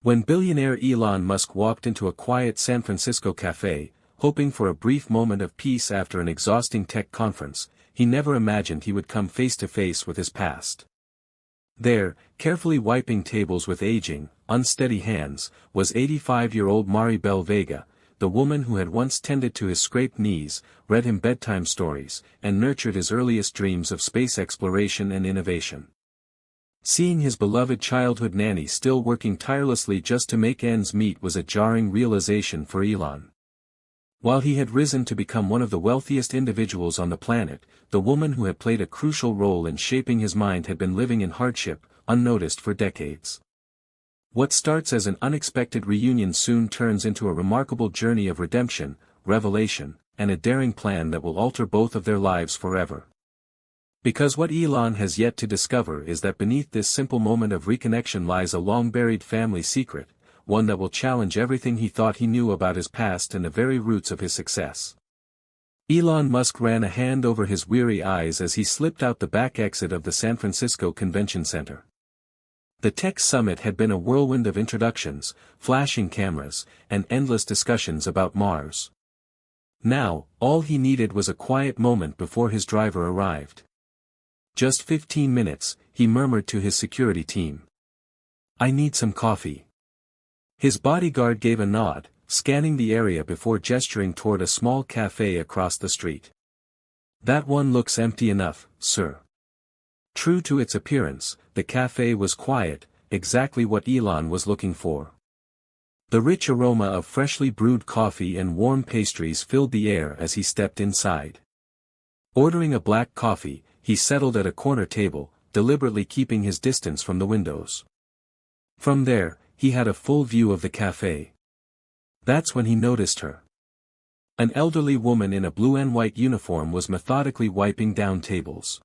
When billionaire Elon Musk walked into a quiet San Francisco cafe, hoping for a brief moment of peace after an exhausting tech conference, he never imagined he would come face to face with his past. There, carefully wiping tables with aging, unsteady hands, was 85-year-old Maribel Vega, the woman who had once tended to his scraped knees, read him bedtime stories, and nurtured his earliest dreams of space exploration and innovation. Seeing his beloved childhood nanny still working tirelessly just to make ends meet was a jarring realization for Elon. While he had risen to become one of the wealthiest individuals on the planet, the woman who had played a crucial role in shaping his mind had been living in hardship, unnoticed for decades. What starts as an unexpected reunion soon turns into a remarkable journey of redemption, revelation, and a daring plan that will alter both of their lives forever. Because what Elon has yet to discover is that beneath this simple moment of reconnection lies a long-buried family secret, one that will challenge everything he thought he knew about his past and the very roots of his success. Elon Musk ran a hand over his weary eyes as he slipped out the back exit of the San Francisco Convention Center. The tech summit had been a whirlwind of introductions, flashing cameras, and endless discussions about Mars. Now, all he needed was a quiet moment before his driver arrived. "Just 15 minutes, he murmured to his security team. "I need some coffee." His bodyguard gave a nod, scanning the area before gesturing toward a small cafe across the street. "That one looks empty enough, sir." True to its appearance, the cafe was quiet, exactly what Elon was looking for. The rich aroma of freshly brewed coffee and warm pastries filled the air as he stepped inside. Ordering a black coffee, he settled at a corner table, deliberately keeping his distance from the windows. From there, he had a full view of the cafe. That's when he noticed her. An elderly woman in a blue and white uniform was methodically wiping down tables.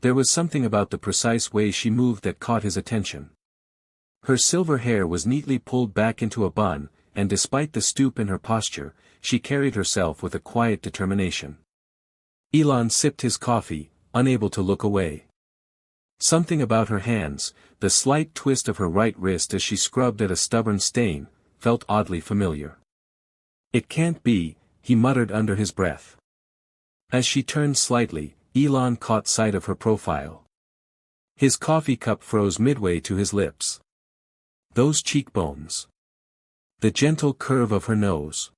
There was something about the precise way she moved that caught his attention. Her silver hair was neatly pulled back into a bun, and despite the stoop in her posture, she carried herself with a quiet determination. Elon sipped his coffee, unable to look away. Something about her hands, the slight twist of her right wrist as she scrubbed at a stubborn stain, felt oddly familiar. "It can't be," he muttered under his breath. As she turned slightly, Elon caught sight of her profile. His coffee cup froze midway to his lips. Those cheekbones. The gentle curve of her nose.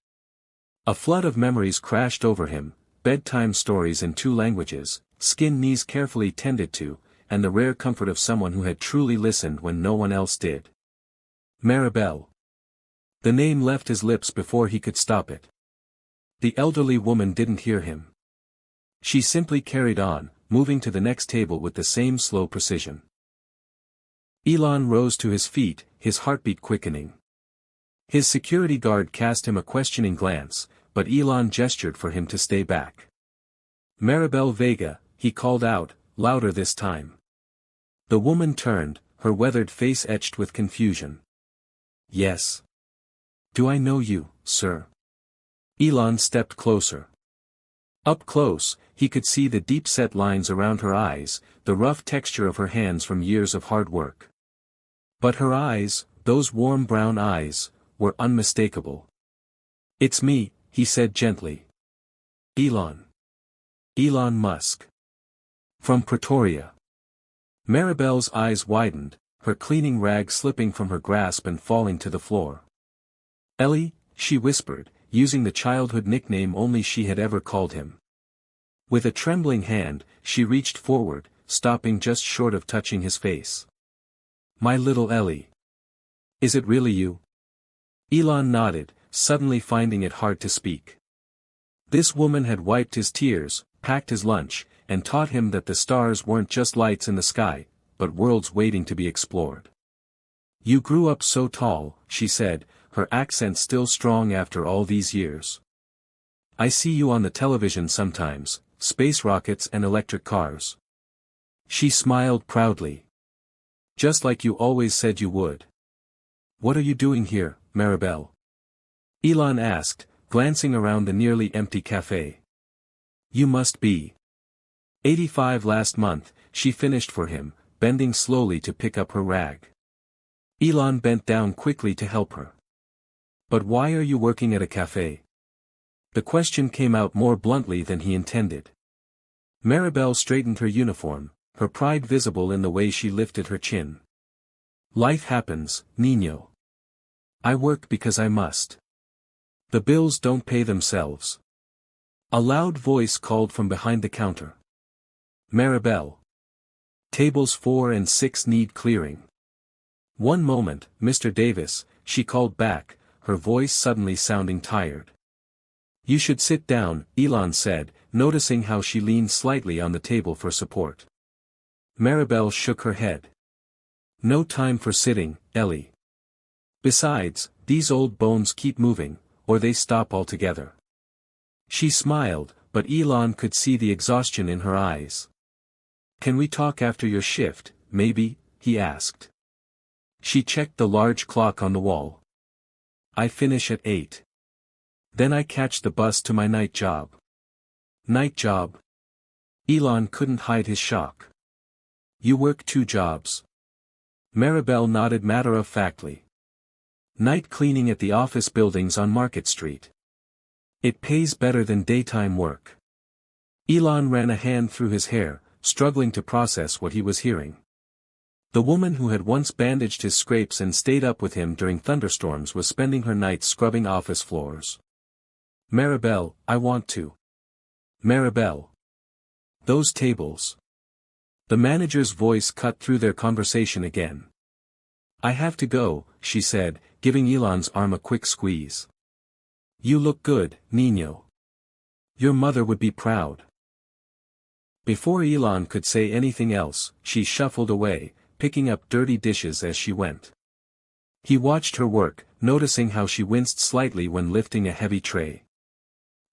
A flood of memories crashed over him, bedtime stories in 2 languages, skin knees carefully tended to, and the rare comfort of someone who had truly listened when no one else did. Maribel. The name left his lips before he could stop it. The elderly woman didn't hear him. She simply carried on, moving to the next table with the same slow precision. Elon rose to his feet, his heartbeat quickening. His security guard cast him a questioning glance, but Elon gestured for him to stay back. "Maribel Vega," he called out, louder this time. The woman turned, her weathered face etched with confusion. "Yes. Do I know you, sir?" Elon stepped closer. Up close, he could see the deep-set lines around her eyes, the rough texture of her hands from years of hard work. But her eyes, those warm brown eyes, were unmistakable. "It's me," he said gently. "Elon. Elon Musk. From Pretoria." Maribel's eyes widened, her cleaning rag slipping from her grasp and falling to the floor. "Ellie," she whispered, using the childhood nickname only she had ever called him. With a trembling hand, she reached forward, stopping just short of touching his face. "My little Ellie. Is it really you?" Elon nodded, suddenly finding it hard to speak. This woman had wiped his tears, packed his lunch, and taught him that the stars weren't just lights in the sky, but worlds waiting to be explored. "You grew up so tall," she said, her accent still strong after all these years. "I see you on the television sometimes, space rockets and electric cars." She smiled proudly. "Just like you always said you would." "What are you doing here, Maribel?" Elon asked, glancing around the nearly empty cafe. "You must be 85 last month," she finished for him, bending slowly to pick up her rag. Elon bent down quickly to help her. But why are you working at a cafe? The question came out more bluntly than he intended. Maribel straightened her uniform, her pride visible in the way she lifted her chin. Life happens, Niño. I work because I must. The bills don't pay themselves. A loud voice called from behind the counter. Maribel. Tables 4 and 6 need clearing. One moment, Mr. Davis, she called back, her voice suddenly sounding tired. You should sit down, Elon said, noticing how she leaned slightly on the table for support. Maribel shook her head. No time for sitting, Ellie. Besides, these old bones keep moving, or they stop altogether. She smiled, but Elon could see the exhaustion in her eyes. Can we talk after your shift, maybe? He asked. She checked the large clock on the wall. I finish at 8. Then I catch the bus to my night job. Night job? Elon couldn't hide his shock. You work 2 jobs. Maribel nodded matter-of-factly. Night cleaning at the office buildings on Market Street. It pays better than daytime work. Elon ran a hand through his hair, struggling to process what he was hearing. The woman who had once bandaged his scrapes and stayed up with him during thunderstorms was spending her nights scrubbing office floors. Maribel, I want to. Maribel. Those tables. The manager's voice cut through their conversation again. I have to go, she said, giving Elon's arm a quick squeeze. You look good, Niño. Your mother would be proud. Before Elon could say anything else, she shuffled away, picking up dirty dishes as she went. He watched her work, noticing how she winced slightly when lifting a heavy tray.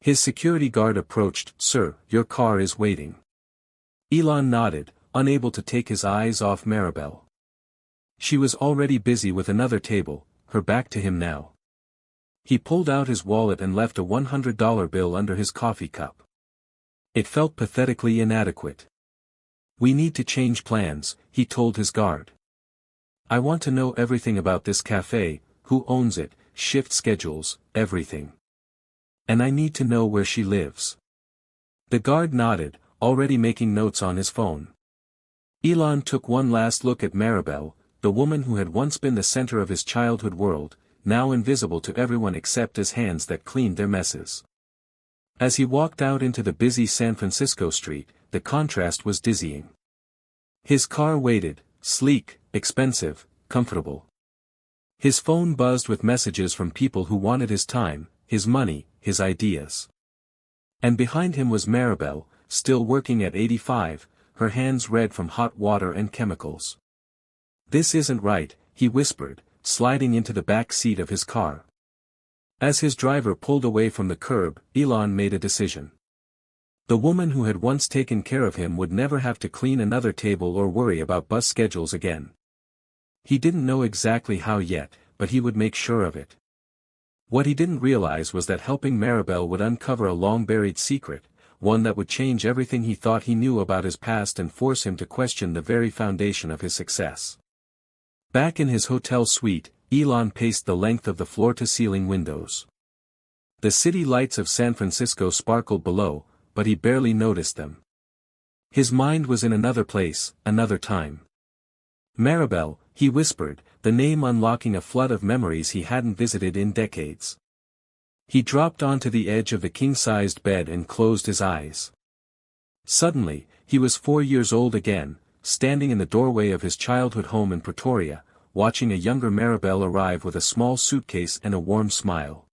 His security guard approached. Sir, your car is waiting. Elon nodded, unable to take his eyes off Maribel. She was already busy with another table, her back to him now. He pulled out his wallet and left a $100 bill under his coffee cup. It felt pathetically inadequate. We need to change plans, he told his guard. I want to know everything about this cafe, who owns it, shift schedules, everything. And I need to know where she lives. The guard nodded, already making notes on his phone. Elon took one last look at Maribel, the woman who had once been the center of his childhood world, now invisible to everyone except his hands that cleaned their messes. As he walked out into the busy San Francisco street, the contrast was dizzying. His car waited, sleek, expensive, comfortable. His phone buzzed with messages from people who wanted his time, his money, his ideas. And behind him was Maribel, still working at 85, her hands red from hot water and chemicals. This isn't right, he whispered, sliding into the back seat of his car. As his driver pulled away from the curb, Elon made a decision. The woman who had once taken care of him would never have to clean another table or worry about bus schedules again. He didn't know exactly how yet, but he would make sure of it. What he didn't realize was that helping Maribel would uncover a long-buried secret, one that would change everything he thought he knew about his past and force him to question the very foundation of his success. Back in his hotel suite, Elon paced the length of the floor-to-ceiling windows. The city lights of San Francisco sparkled below, but he barely noticed them. His mind was in another place, another time. Maribel, he whispered, the name unlocking a flood of memories he hadn't visited in decades. He dropped onto the edge of the king-sized bed and closed his eyes. Suddenly, he was 4 years old again, standing in the doorway of his childhood home in Pretoria, watching a younger Maribel arrive with a small suitcase and a warm smile.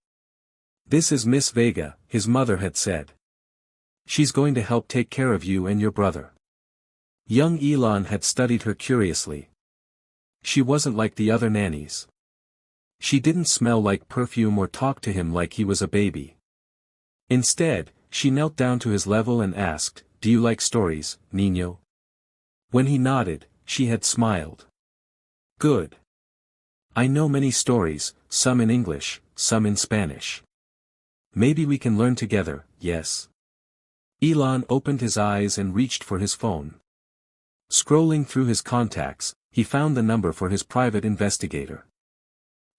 This is Miss Vega, his mother had said. She's going to help take care of you and your brother. Young Elon had studied her curiously. She wasn't like the other nannies. She didn't smell like perfume or talk to him like he was a baby. Instead, she knelt down to his level and asked, "Do you like stories, Niño?" When he nodded, she had smiled. Good. I know many stories, some in English, some in Spanish. Maybe we can learn together, yes? Elon opened his eyes and reached for his phone. Scrolling through his contacts, he found the number for his private investigator.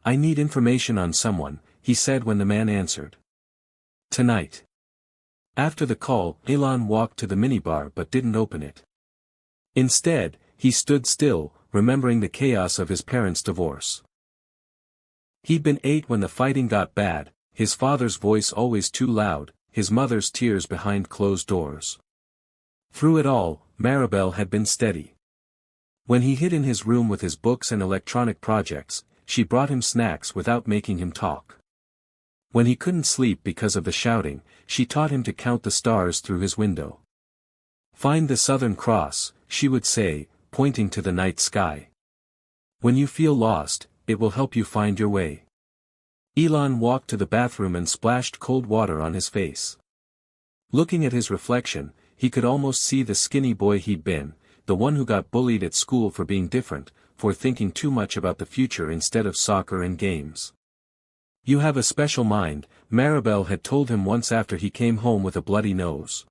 "I need information on someone," he said when the man answered. "Tonight." After the call, Elon walked to the minibar but didn't open it. Instead, he stood still, remembering the chaos of his parents' divorce. He'd been 8 when the fighting got bad, his father's voice always too loud, his mother's tears behind closed doors. Through it all, Maribel had been steady. When he hid in his room with his books and electronic projects, she brought him snacks without making him talk. When he couldn't sleep because of the shouting, she taught him to count the stars through his window. "Find the Southern Cross," she would say, pointing to the night sky. "When you feel lost, it will help you find your way." Elon walked to the bathroom and splashed cold water on his face. Looking at his reflection, he could almost see the skinny boy he'd been, the one who got bullied at school for being different, for thinking too much about the future instead of soccer and games. "You have a special mind," Maribel had told him once after he came home with a bloody nose.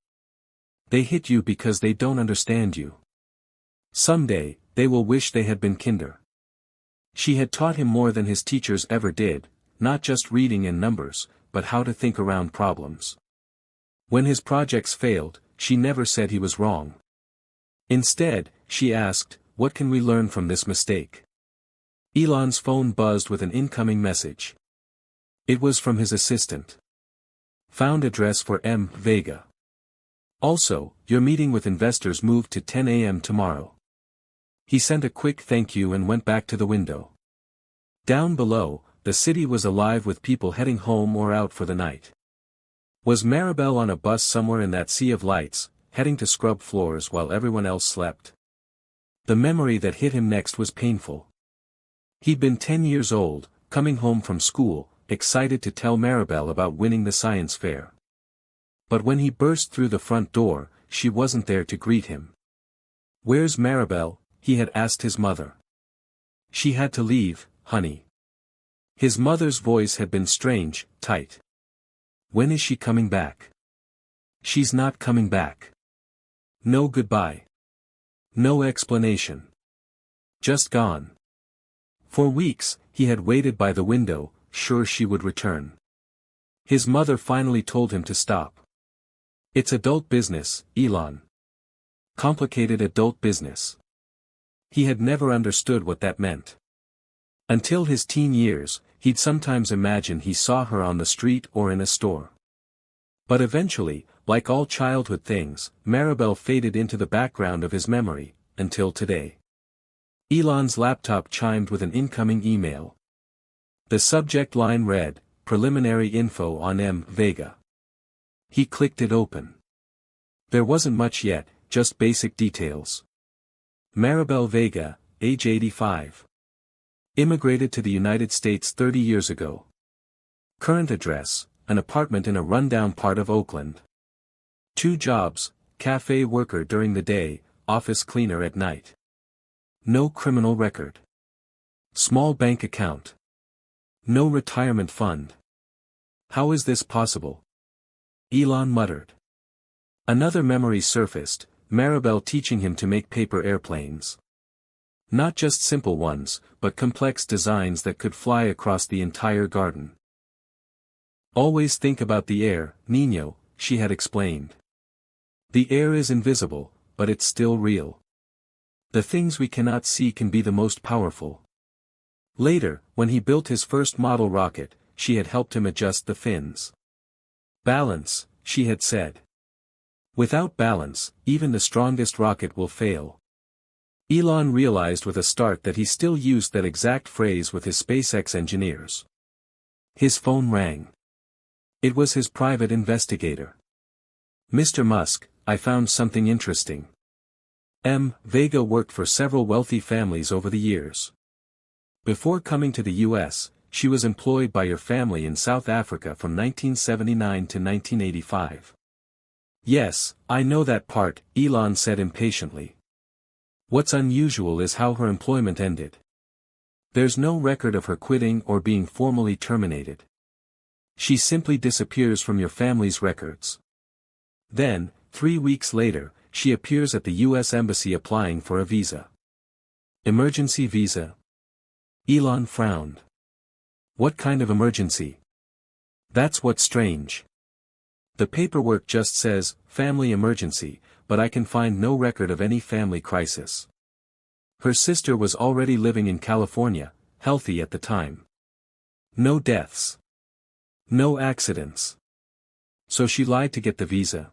"They hit you because they don't understand you. Someday, they will wish they had been kinder." She had taught him more than his teachers ever did, not just reading and numbers, but how to think around problems. When his projects failed, she never said he was wrong. Instead, she asked, "What can we learn from this mistake?" Elon's phone buzzed with an incoming message. It was from his assistant. "Found address for M. Vega. Also, your meeting with investors moved to 10 a.m. tomorrow." He sent a quick thank you and went back to the window. Down below, the city was alive with people heading home or out for the night. Was Maribel on a bus somewhere in that sea of lights, heading to scrub floors while everyone else slept? The memory that hit him next was painful. He'd been 10 years old, coming home from school, excited to tell Maribel about winning the science fair. But when he burst through the front door, she wasn't there to greet him. "Where's Maribel?" he had asked his mother. "She had to leave, honey." His mother's voice had been strange, tight. "When is she coming back?" "She's not coming back. No goodbye. No explanation. Just gone." For weeks, he had waited by the window, sure she would return. His mother finally told him to stop. "It's adult business, Elon. Complicated adult business." He had never understood what that meant. Until his teen years, he'd sometimes imagine he saw her on the street or in a store. But eventually, like all childhood things, Maribel faded into the background of his memory, until today. Elon's laptop chimed with an incoming email. The subject line read, "Preliminary info on M. Vega." He clicked it open. There wasn't much yet, just basic details. Maribel Vega, age 85. Immigrated to the United States 30 years ago. Current address, an apartment in a rundown part of Oakland. 2 jobs, cafe worker during the day, office cleaner at night. No criminal record. Small bank account. No retirement fund. How is this possible? Elon muttered. Another memory surfaced, Maribel teaching him to make paper airplanes. Not just simple ones, but complex designs that could fly across the entire garden. Always think about the air, Niño, she had explained. The air is invisible, but it's still real. The things we cannot see can be the most powerful. Later, when he built his first model rocket, she had helped him adjust the fins. Balance, she had said. Without balance, even the strongest rocket will fail. Elon realized with a start that he still used that exact phrase with his SpaceX engineers. His phone rang. It was his private investigator. "Mr. Musk, I found something interesting." M. Vega worked for several wealthy families over the years. Before coming to the U.S., she was employed by your family in South Africa from 1979 to 1985. "Yes, I know that part," Elon said impatiently. "What's unusual is how her employment ended. There's no record of her quitting or being formally terminated. She simply disappears from your family's records. Then, 3 weeks later, she appears at the U.S. Embassy applying for a visa. Emergency visa? Elon frowned. What kind of emergency? That's what's strange. The paperwork just says, family emergency, but I can find no record of any family crisis. Her sister was already living in California, healthy at the time. No deaths. No accidents. So she lied to get the visa?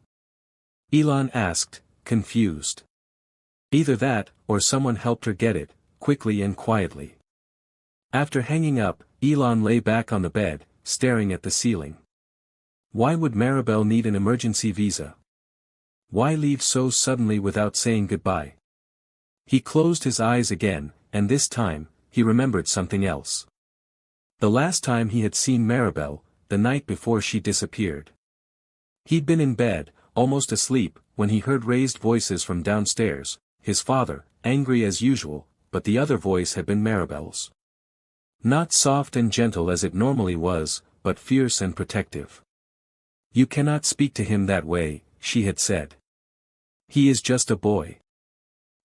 Elon asked, confused. Either that, or someone helped her get it, quickly and quietly. After hanging up, Elon lay back on the bed, staring at the ceiling. Why would Maribel need an emergency visa? Why leave so suddenly without saying goodbye? He closed his eyes again, and this time, he remembered something else. The last time he had seen Maribel, the night before she disappeared. He'd been in bed, almost asleep, when he heard raised voices from downstairs, his father, angry as usual, but the other voice had been Maribel's. Not soft and gentle as it normally was, but fierce and protective. You cannot speak to him that way, she had said. He is just a boy.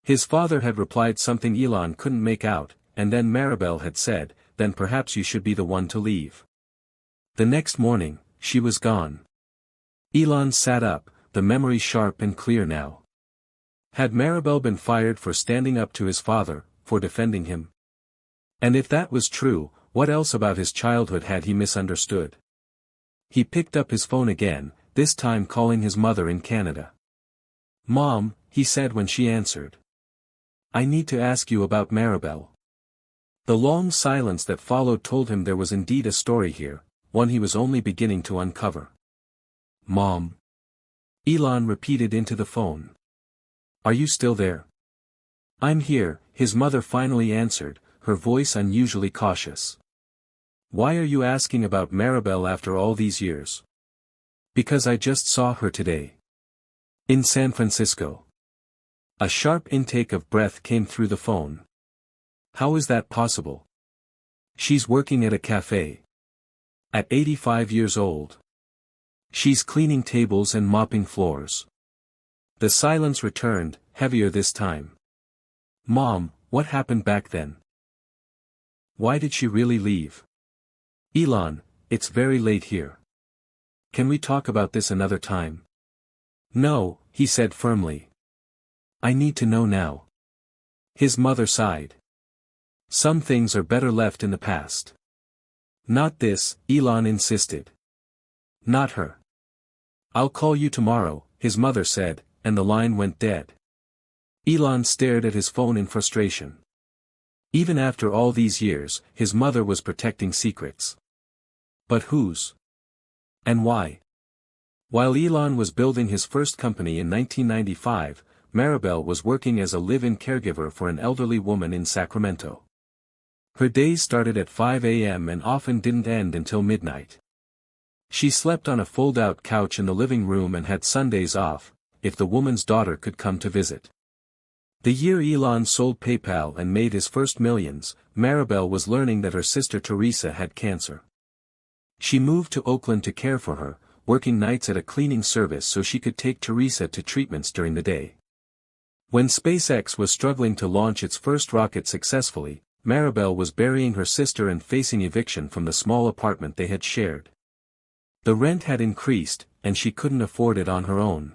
His father had replied something Elon couldn't make out, and then Maribel had said, then perhaps you should be the one to leave. The next morning, she was gone. Elon sat up, the memory sharp and clear now. Had Maribel been fired for standing up to his father, for defending him? And if that was true, what else about his childhood had he misunderstood? He picked up his phone again, this time calling his mother in Canada. Mom, he said when she answered. I need to ask you about Maribel. The long silence that followed told him there was indeed a story here, one he was only beginning to uncover. Mom. Elon repeated into the phone. Are you still there? I'm here, his mother finally answered, her voice unusually cautious. Why are you asking about Maribel after all these years? Because I just saw her today. In San Francisco. A sharp intake of breath came through the phone. How is that possible? She's working at a cafe. At 85 years old. She's cleaning tables and mopping floors. The silence returned, heavier this time. Mom, what happened back then? Why did she really leave? Elon, it's very late here. Can we talk about this another time? No, he said firmly. I need to know now. His mother sighed. Some things are better left in the past. Not this, Elon insisted. Not her. I'll call you tomorrow, his mother said, and the line went dead. Elon stared at his phone in frustration. Even after all these years, his mother was protecting secrets. But whose? And why? While Elon was building his first company in 1995, Maribel was working as a live-in caregiver for an elderly woman in Sacramento. Her days started at 5 a.m. and often didn't end until midnight. She slept on a fold-out couch in the living room and had Sundays off, if the woman's daughter could come to visit. The year Elon sold PayPal and made his first millions, Maribel was learning that her sister Teresa had cancer. She moved to Oakland to care for her, working nights at a cleaning service so she could take Teresa to treatments during the day. When SpaceX was struggling to launch its first rocket successfully, Maribel was burying her sister and facing eviction from the small apartment they had shared. The rent had increased, and she couldn't afford it on her own.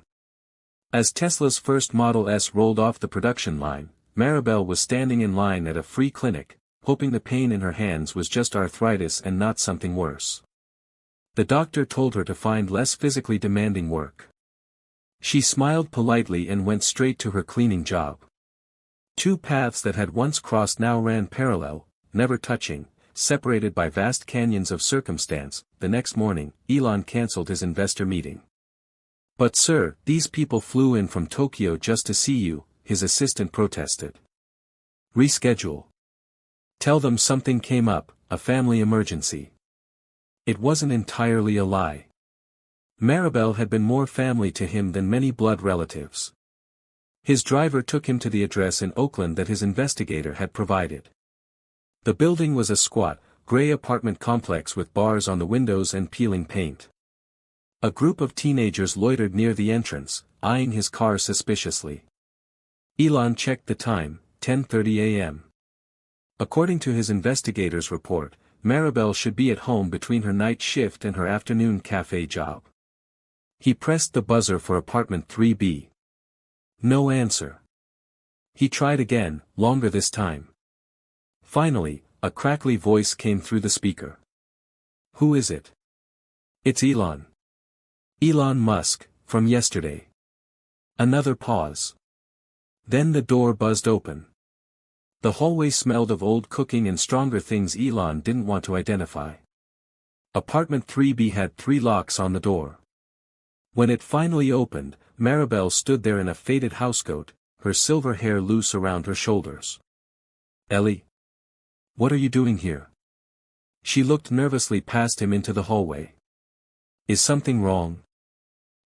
As Tesla's first Model S rolled off the production line, Maribel was standing in line at a free clinic, hoping the pain in her hands was just arthritis and not something worse. The doctor told her to find less physically demanding work. She smiled politely and went straight to her cleaning job. Two paths that had once crossed now ran parallel, never touching, separated by vast canyons of circumstance. The next morning, Elon canceled his investor meeting. But sir, these people flew in from Tokyo just to see you, his assistant protested. Reschedule. Tell them something came up, a family emergency. It wasn't entirely a lie. Maribel had been more family to him than many blood relatives. His driver took him to the address in Oakland that his investigator had provided. The building was a squat, gray apartment complex with bars on the windows and peeling paint. A group of teenagers loitered near the entrance, eyeing his car suspiciously. Elon checked the time, 10:30 a.m. According to his investigator's report, Maribel should be at home between her night shift and her afternoon cafe job. He pressed the buzzer for apartment 3B. No answer. He tried again, longer this time. Finally, a crackly voice came through the speaker. Who is it? It's Elon. Elon Musk, from yesterday. Another pause. Then the door buzzed open. The hallway smelled of old cooking and stronger things Elon didn't want to identify. Apartment 3B had 3 locks on the door. When it finally opened, Maribel stood there in a faded housecoat, her silver hair loose around her shoulders. Ellie? What are you doing here? She looked nervously past him into the hallway. Is something wrong?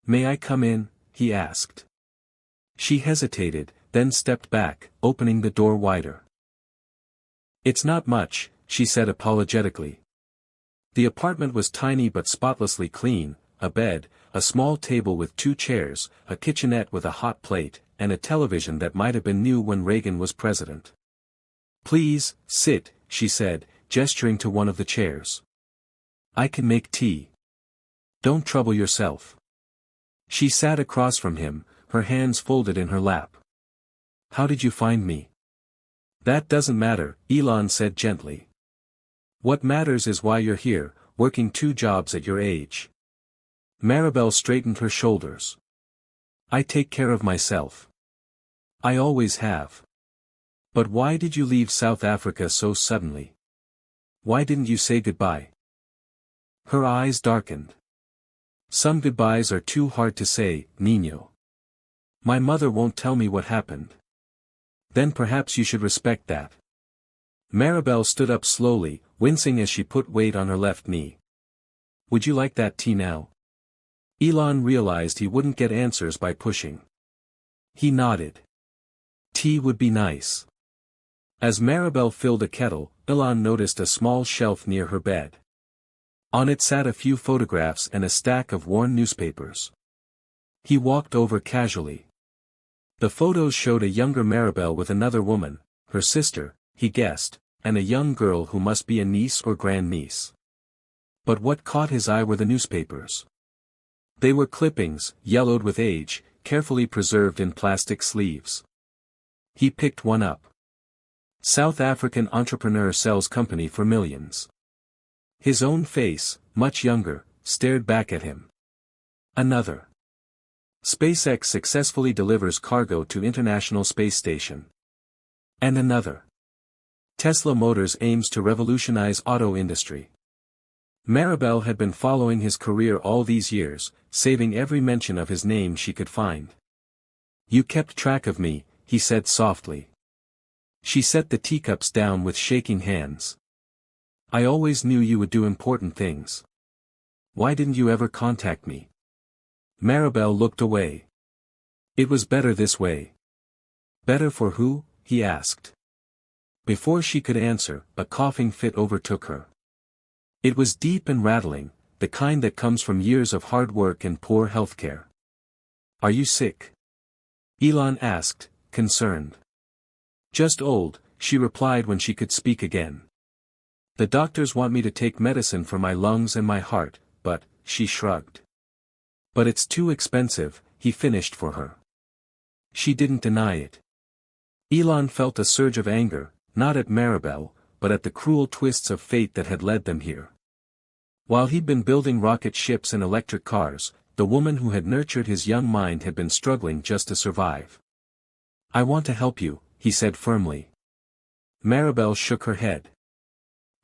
May I come in? He asked. She hesitated, then stepped back, opening the door wider. It's not much, she said apologetically. The apartment was tiny but spotlessly clean, a bed, a small table with 2 chairs, a kitchenette with a hot plate, and a television that might have been new when Reagan was president. Please, sit, she said, gesturing to one of the chairs. I can make tea. Don't trouble yourself. She sat across from him, her hands folded in her lap. How did you find me? That doesn't matter, Elon said gently. What matters is why you're here, working 2 jobs at your age. Maribel straightened her shoulders. I take care of myself. I always have. But why did you leave South Africa so suddenly? Why didn't you say goodbye? Her eyes darkened. Some goodbyes are too hard to say, Niño. My mother won't tell me what happened. Then perhaps you should respect that. Maribel stood up slowly, wincing as she put weight on her left knee. Would you like that tea now? Elon realized he wouldn't get answers by pushing. He nodded. Tea would be nice. As Maribel filled a kettle, Elon noticed a small shelf near her bed. On it sat a few photographs and a stack of worn newspapers. He walked over casually. The photos showed a younger Maribel with another woman, her sister, he guessed, and a young girl who must be a niece or grandniece. But what caught his eye were the newspapers. They were clippings, yellowed with age, carefully preserved in plastic sleeves. He picked one up. South African entrepreneur sells company for millions. His own face, much younger, stared back at him. Another. SpaceX successfully delivers cargo to International Space Station. And another. Tesla Motors aims to revolutionize auto industry. Maribel had been following his career all these years, saving every mention of his name she could find. You kept track of me, he said softly. She set the teacups down with shaking hands. I always knew you would do important things. Why didn't you ever contact me? Maribel looked away. It was better this way. Better for who? He asked. Before she could answer, a coughing fit overtook her. It was deep and rattling, the kind that comes from years of hard work and poor health care. Are you sick? Elon asked, concerned. Just old, she replied when she could speak again. The doctors want me to take medicine for my lungs and my heart, but, she shrugged. But it's too expensive, he finished for her. She didn't deny it. Elon felt a surge of anger, not at Maribel, but at the cruel twists of fate that had led them here. While he'd been building rocket ships and electric cars, the woman who had nurtured his young mind had been struggling just to survive. I want to help you, he said firmly. Maribel shook her head.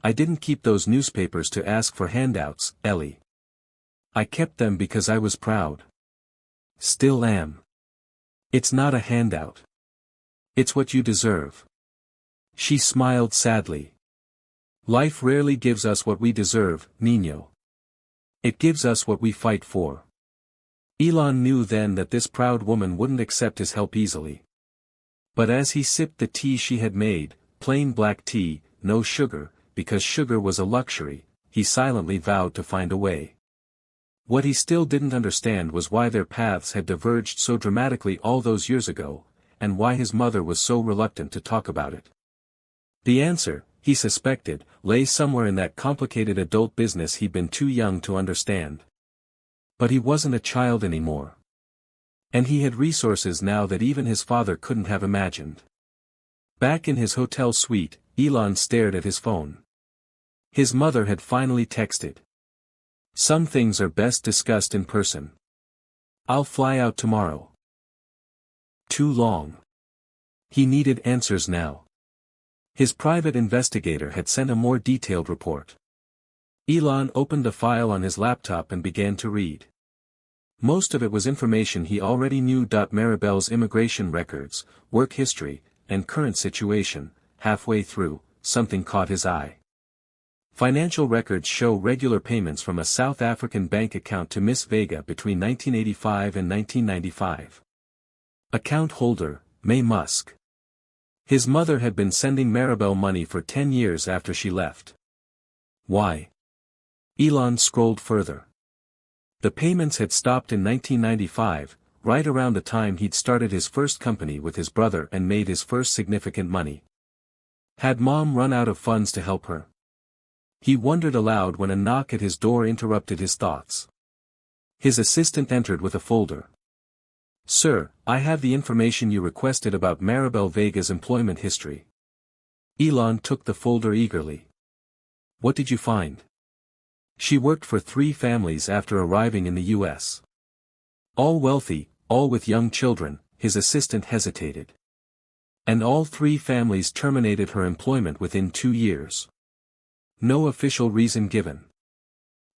I didn't keep those newspapers to ask for handouts, Ellie. I kept them because I was proud. Still am. It's not a handout. It's what you deserve. She smiled sadly. Life rarely gives us what we deserve, Niño. It gives us what we fight for. Elon knew then that this proud woman wouldn't accept his help easily. But as he sipped the tea she had made, plain black tea, no sugar, because sugar was a luxury, he silently vowed to find a way. What he still didn't understand was why their paths had diverged so dramatically all those years ago, and why his mother was so reluctant to talk about it. The answer, he suspected, lay somewhere in that complicated adult business he'd been too young to understand. But he wasn't a child anymore. And he had resources now that even his father couldn't have imagined. Back in his hotel suite, Elon stared at his phone. His mother had finally texted. "Some things are best discussed in person. I'll fly out tomorrow." Too long. He needed answers now. His private investigator had sent a more detailed report. Elon opened the file on his laptop and began to read. Most of it was information he already knew. Maribel's immigration records, work history, and current situation. Halfway through, something caught his eye. Financial records show regular payments from a South African bank account to Miss Vega between 1985 and 1995. Account holder, May Musk. His mother had been sending Maribel money for 10 years after she left. Why? Elon scrolled further. The payments had stopped in 1995, right around the time he'd started his first company with his brother and made his first significant money. Had Mom run out of funds to help her? He wondered aloud when a knock at his door interrupted his thoughts. His assistant entered with a folder. "Sir, I have the information you requested about Maribel Vega's employment history." Elon took the folder eagerly. "What did you find?" "She worked for 3 families after arriving in the U.S. All wealthy, all with young children." His assistant hesitated. "And all 3 families terminated her employment within 2 years. No official reason given."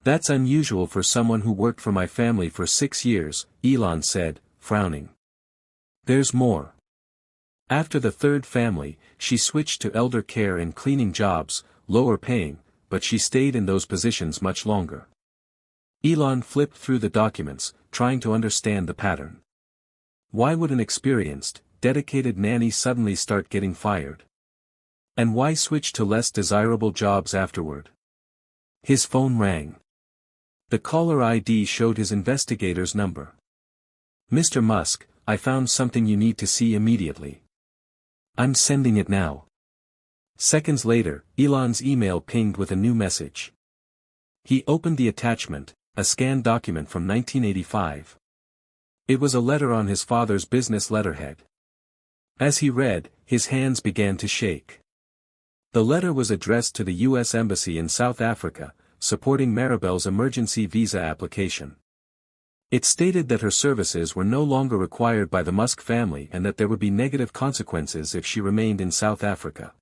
"That's unusual for someone who worked for my family for 6 years, Elon said, frowning. "There's more. After the 3rd family, she switched to elder care and cleaning jobs, lower paying, but she stayed in those positions much longer." Elon flipped through the documents, trying to understand the pattern. Why would an experienced, dedicated nanny suddenly start getting fired? And why switch to less desirable jobs afterward? His phone rang. The caller ID showed his investigator's number. "Mr. Musk, I found something you need to see immediately." "I'm sending it now." Seconds later, Elon's email pinged with a new message. He opened the attachment, a scanned document from 1985. It was a letter on his father's business letterhead. As he read, his hands began to shake. The letter was addressed to the U.S. Embassy in South Africa, supporting Maribel's emergency visa application. It stated that her services were no longer required by the Musk family and that there would be negative consequences if she remained in South Africa.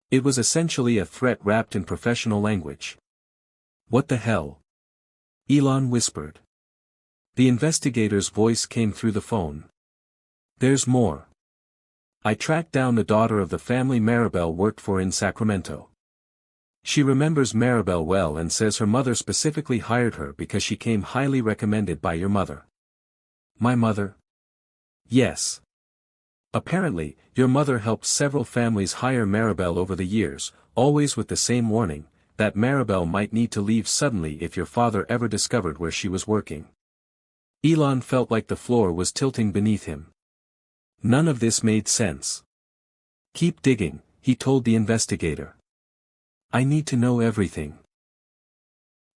It was essentially a threat wrapped in professional language. "What the hell?" Elon whispered. The investigator's voice came through the phone. "There's more. I tracked down the daughter of the family Maribel worked for in Sacramento. She remembers Maribel well and says her mother specifically hired her because she came highly recommended by your mother." "My mother?" "Yes. Apparently, your mother helped several families hire Maribel over the years, always with the same warning, that Maribel might need to leave suddenly if your father ever discovered where she was working." Elon felt like the floor was tilting beneath him. None of this made sense. "Keep digging," he told the investigator. "I need to know everything."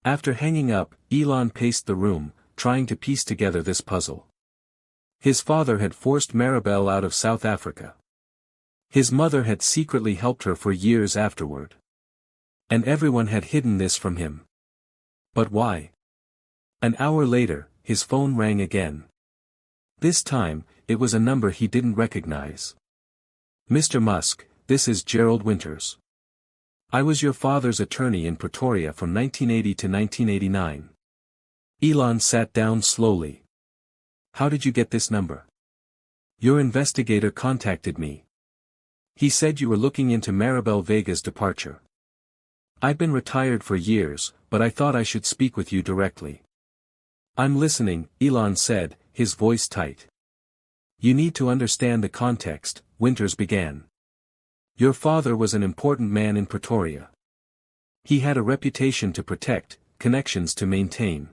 After hanging up, Elon paced the room, trying to piece together this puzzle. His father had forced Maribel out of South Africa. His mother had secretly helped her for years afterward. And everyone had hidden this from him. But why? An hour later, his phone rang again. This time, it was a number he didn't recognize. "Mr. Musk, this is Gerald Winters. I was your father's attorney in Pretoria from 1980 to 1989. Elon sat down slowly. "How did you get this number?" "Your investigator contacted me. He said you were looking into Maribel Vega's departure. I've been retired for years, but I thought I should speak with you directly." "I'm listening," Elon said, his voice tight. "You need to understand the context," Winters began. "Your father was an important man in Pretoria. He had a reputation to protect, connections to maintain."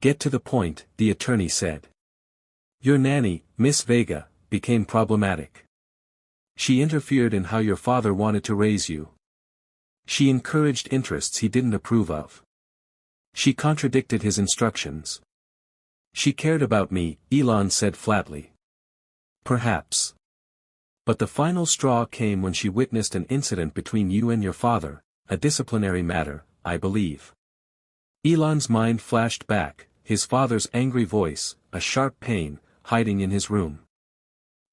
"Get to the point," the attorney said. "Your nanny, Miss Vega, became problematic. She interfered in how your father wanted to raise you. She encouraged interests he didn't approve of. She contradicted his instructions. She cared about me, Elon said flatly. Perhaps. But the final straw came when she witnessed an incident between you and your father, a disciplinary matter, I believe. Elon's mind flashed back, his father's angry voice, a sharp pain, hiding in his room.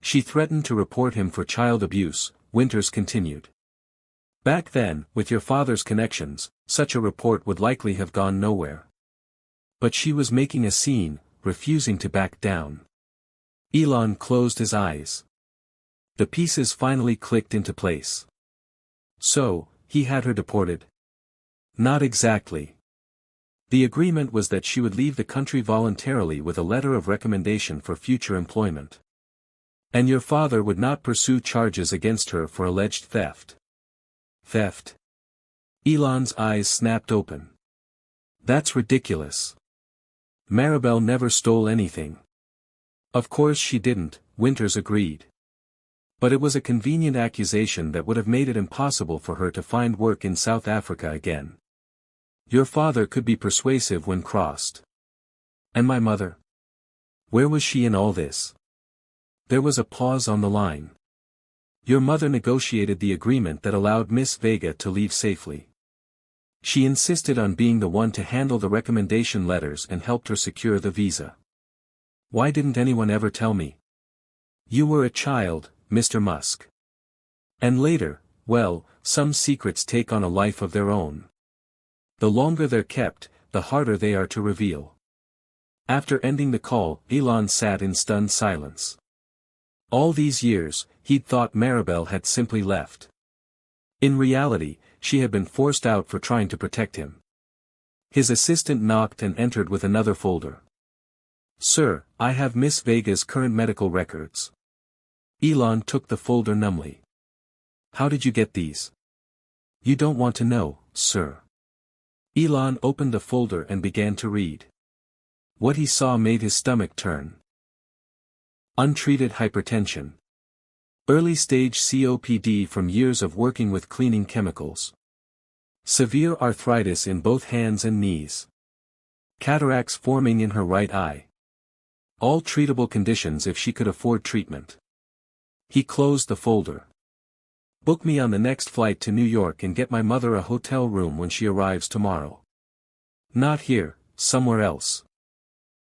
She threatened to report him for child abuse, Winters continued. Back then, with your father's connections, such a report would likely have gone nowhere. But she was making a scene, refusing to back down. Elon closed his eyes. The pieces finally clicked into place. So, he had her deported? Not exactly. The agreement was that she would leave the country voluntarily with a letter of recommendation for future employment. And your father would not pursue charges against her for alleged theft. Theft? Elon's eyes snapped open. That's ridiculous. Maribel never stole anything. Of course she didn't, Winters agreed. But it was a convenient accusation that would have made it impossible for her to find work in South Africa again. Your father could be persuasive when crossed. And my mother? Where was she in all this? There was a pause on the line. Your mother negotiated the agreement that allowed Miss Vega to leave safely. She insisted on being the one to handle the recommendation letters and helped her secure the visa. Why didn't anyone ever tell me? You were a child, Mr. Musk. And later, well, some secrets take on a life of their own. The longer they're kept, the harder they are to reveal. After ending the call, Elon sat in stunned silence. All these years, he'd thought Maribel had simply left. In reality, she had been forced out for trying to protect him. His assistant knocked and entered with another folder. Sir, I have Miss Vega's current medical records. Elon took the folder numbly. How did you get these? You don't want to know, sir. Elon opened the folder and began to read. What he saw made his stomach turn. Untreated hypertension. Early stage COPD from years of working with cleaning chemicals. Severe arthritis in both hands and knees. Cataracts forming in her right eye. All treatable conditions if she could afford treatment. He closed the folder. Book me on the next flight to New York and get my mother a hotel room when she arrives tomorrow. Not here, somewhere else.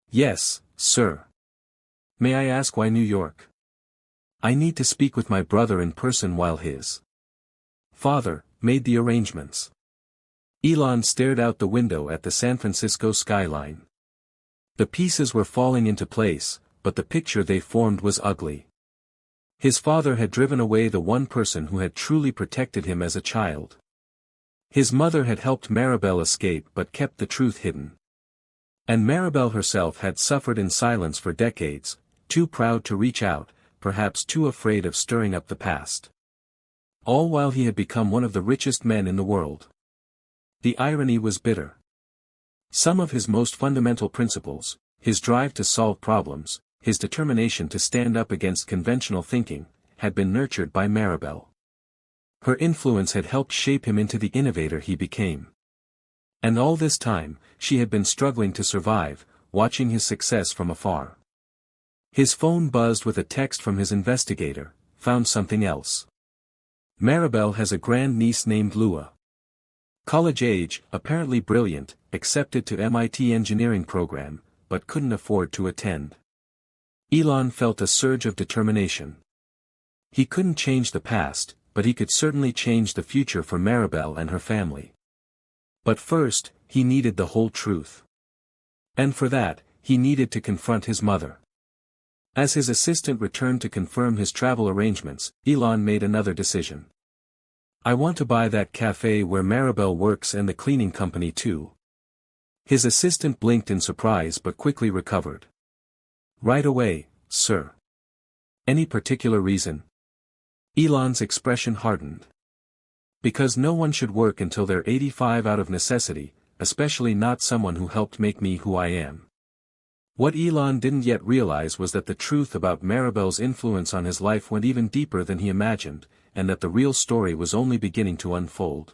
Yes, sir. May I ask why New York? I need to speak with my brother in person while his father made the arrangements. Elon stared out the window at the San Francisco skyline. The pieces were falling into place, but the picture they formed was ugly. His father had driven away the one person who had truly protected him as a child. His mother had helped Maribel escape but kept the truth hidden. And Maribel herself had suffered in silence for decades, too proud to reach out, perhaps too afraid of stirring up the past. All while he had become one of the richest men in the world. The irony was bitter. Some of his most fundamental principles, his drive to solve problems, his determination to stand up against conventional thinking, had been nurtured by Maribel. Her influence had helped shape him into the innovator he became. And all this time, she had been struggling to survive, watching his success from afar. His phone buzzed with a text from his investigator, found something else. Maribel has a grandniece named Lua. College age, apparently brilliant, accepted to MIT engineering program, but couldn't afford to attend. Elon felt a surge of determination. He couldn't change the past, but he could certainly change the future for Maribel and her family. But first, he needed the whole truth. And for that, he needed to confront his mother. As his assistant returned to confirm his travel arrangements, Elon made another decision. I want to buy that cafe where Maribel works and the cleaning company too. His assistant blinked in surprise but quickly recovered. Right away, sir. Any particular reason? Elon's expression hardened. Because no one should work until they're 85 out of necessity, especially not someone who helped make me who I am. What Elon didn't yet realize was that the truth about Maribel's influence on his life went even deeper than he imagined, and that the real story was only beginning to unfold.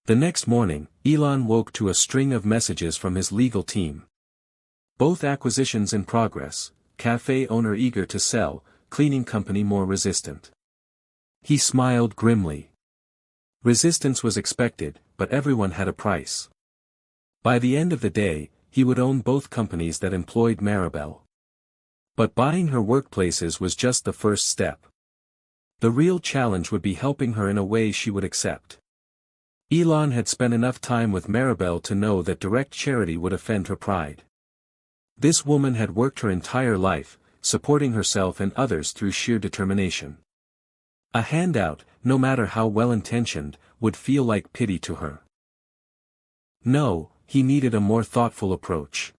The next morning, Elon woke to a string of messages from his legal team. Both acquisitions in progress, cafe owner eager to sell, cleaning company more resistant. He smiled grimly. Resistance was expected, but everyone had a price. By the end of the day, he would own both companies that employed Maribel. But buying her workplaces was just the first step. The real challenge would be helping her in a way she would accept. Elon had spent enough time with Maribel to know that direct charity would offend her pride. This woman had worked her entire life, supporting herself and others through sheer determination. A handout, no matter how well-intentioned, would feel like pity to her. No, he needed a more thoughtful approach.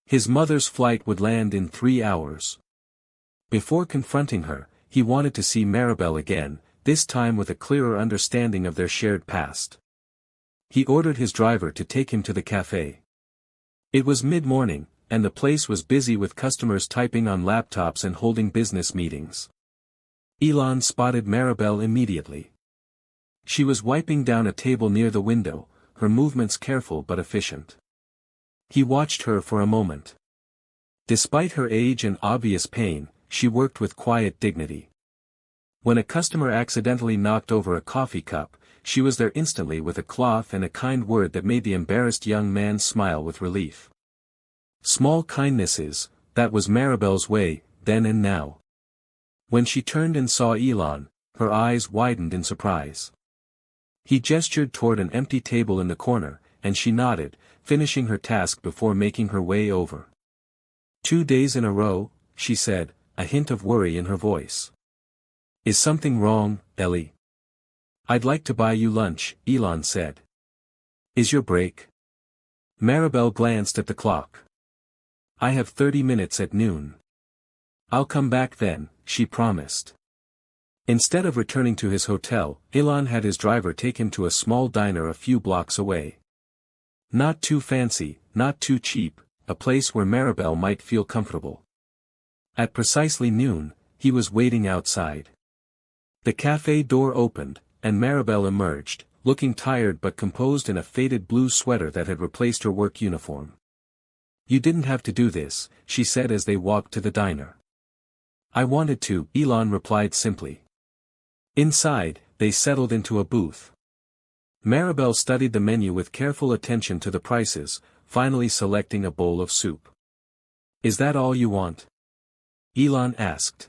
His mother's flight would land in 3 hours. Before confronting her, he wanted to see Maribel again, this time with a clearer understanding of their shared past. He ordered his driver to take him to the cafe. It was mid-morning, and the place was busy with customers typing on laptops and holding business meetings. Elon spotted Maribel immediately. She was wiping down a table near the window, her movements careful but efficient. He watched her for a moment. Despite her age and obvious pain, she worked with quiet dignity. When a customer accidentally knocked over a coffee cup, she was there instantly with a cloth and a kind word that made the embarrassed young man smile with relief. Small kindnesses, that was Maribel's way, then and now. When she turned and saw Elon, her eyes widened in surprise. He gestured toward an empty table in the corner, and she nodded, finishing her task before making her way over. 2 days in a row, she said, a hint of worry in her voice. Is something wrong, Ellie? I'd like to buy you lunch, Elon said. Is your break? Maribel glanced at the clock. I have 30 minutes at noon. I'll come back then, she promised. Instead of returning to his hotel, Elon had his driver take him to a small diner a few blocks away. Not too fancy, not too cheap, a place where Maribel might feel comfortable. At precisely noon, he was waiting outside. The cafe door opened, and Maribel emerged, looking tired but composed in a faded blue sweater that had replaced her work uniform. You didn't have to do this, she said as they walked to the diner. I wanted to, Elon replied simply. Inside, they settled into a booth. Maribel studied the menu with careful attention to the prices, finally selecting a bowl of soup. Is that all you want? Elon asked.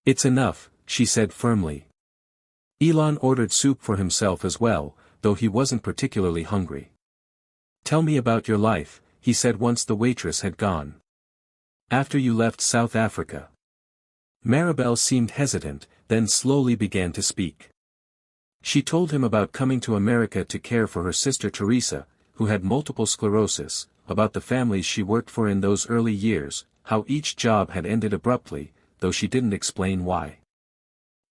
It's enough, she said firmly. Elon ordered soup for himself as well, though he wasn't particularly hungry. Tell me about your life, he said once the waitress had gone. After you left South Africa. Maribel seemed hesitant, then slowly began to speak. She told him about coming to America to care for her sister Teresa, who had multiple sclerosis, about the families she worked for in those early years, how each job had ended abruptly, though she didn't explain why.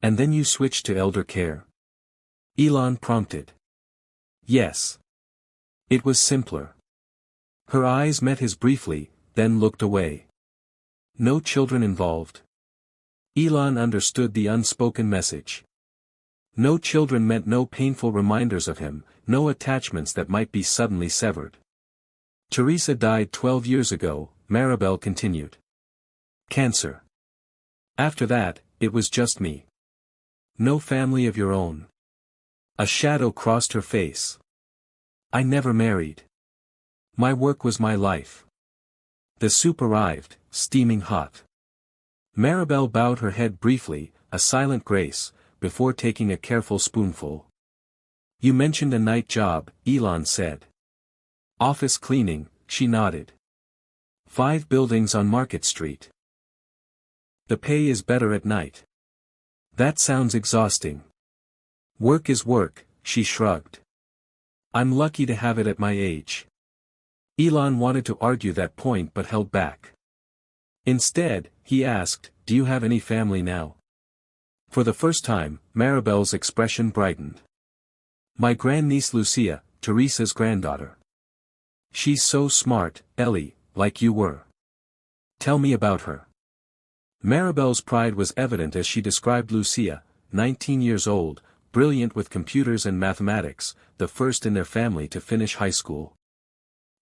And then you switched to elder care? Elon prompted. Yes. It was simpler. Her eyes met his briefly, then looked away. No children involved. Elon understood the unspoken message. No children meant no painful reminders of him, no attachments that might be suddenly severed. Teresa died 12 years ago, Maribel continued. Cancer. After that, it was just me. No family of your own. A shadow crossed her face. I never married. My work was my life. The soup arrived, steaming hot. Maribel bowed her head briefly, a silent grace, before taking a careful spoonful. You mentioned a night job, Elon said. Office cleaning, she nodded. 5 buildings on Market Street. The pay is better at night. That sounds exhausting. Work is work, she shrugged. I'm lucky to have it at my age. Elon wanted to argue that point but held back. Instead, he asked, do you have any family now? For the first time, Maribel's expression brightened. My grandniece Lucia, Teresa's granddaughter. She's so smart, Ellie, like you were. Tell me about her. Maribel's pride was evident as she described Lucia, 19 years old, brilliant with computers and mathematics, the first in their family to finish high school.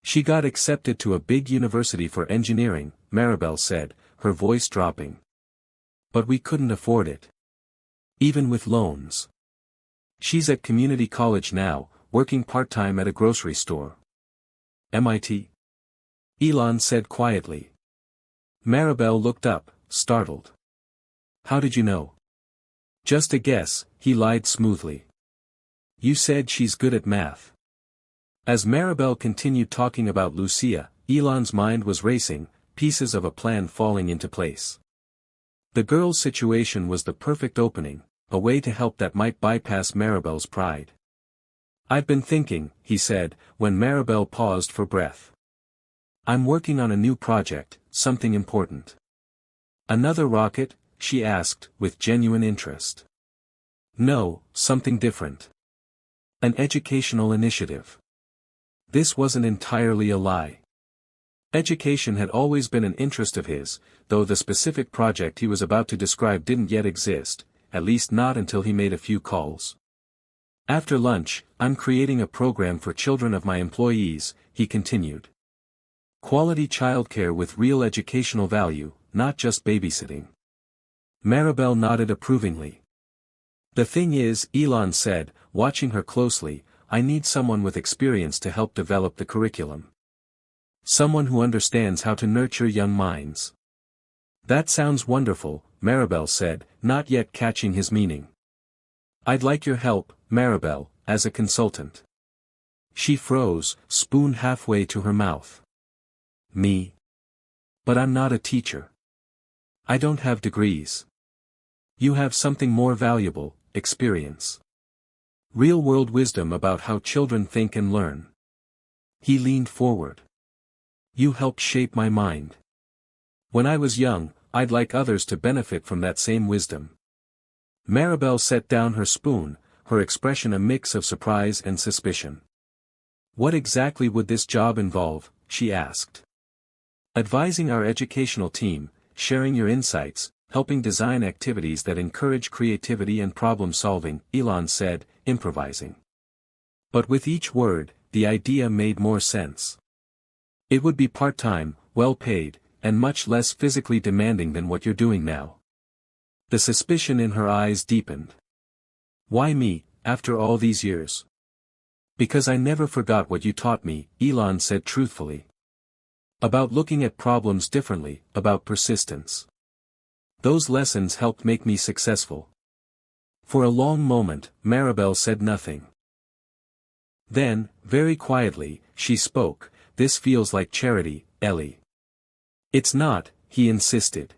She got accepted to a big university for engineering, Maribel said, her voice dropping. But we couldn't afford it. Even with loans. She's at community college now, working part-time at a grocery store. MIT? Elon said quietly. Maribel looked up, startled. How did you know? Just a guess, he lied smoothly. You said she's good at math. As Maribel continued talking about Lucia, Elon's mind was racing, pieces of a plan falling into place. The girl's situation was the perfect opening, a way to help that might bypass Maribel's pride. I've been thinking, he said, when Maribel paused for breath. I'm working on a new project, something important. Another rocket? She asked, with genuine interest. No, something different. An educational initiative. This wasn't entirely a lie. Education had always been an interest of his, though the specific project he was about to describe didn't yet exist, at least not until he made a few calls. After lunch, I'm creating a program for children of my employees, he continued. Quality childcare with real educational value, not just babysitting. Maribel nodded approvingly. The thing is, Elon said, watching her closely, I need someone with experience to help develop the curriculum. Someone who understands how to nurture young minds. That sounds wonderful, Maribel said, not yet catching his meaning. I'd like your help, Maribel, as a consultant. She froze, spoon halfway to her mouth. Me? But I'm not a teacher. I don't have degrees. You have something more valuable, experience. Real-world wisdom about how children think and learn. He leaned forward. You helped shape my mind. When I was young, I'd like others to benefit from that same wisdom. Maribel set down her spoon, her expression a mix of surprise and suspicion. What exactly would this job involve? She asked. Advising our educational team, sharing your insights, helping design activities that encourage creativity and problem-solving, Elon said, improvising. But with each word, the idea made more sense. It would be part-time, well-paid, and much less physically demanding than what you're doing now. The suspicion in her eyes deepened. Why me, after all these years? Because I never forgot what you taught me, Elon said truthfully. About looking at problems differently, about persistence. Those lessons helped make me successful. For a long moment, Maribel said nothing. Then, very quietly, she spoke, this feels like charity, Ellie. It's not, he insisted.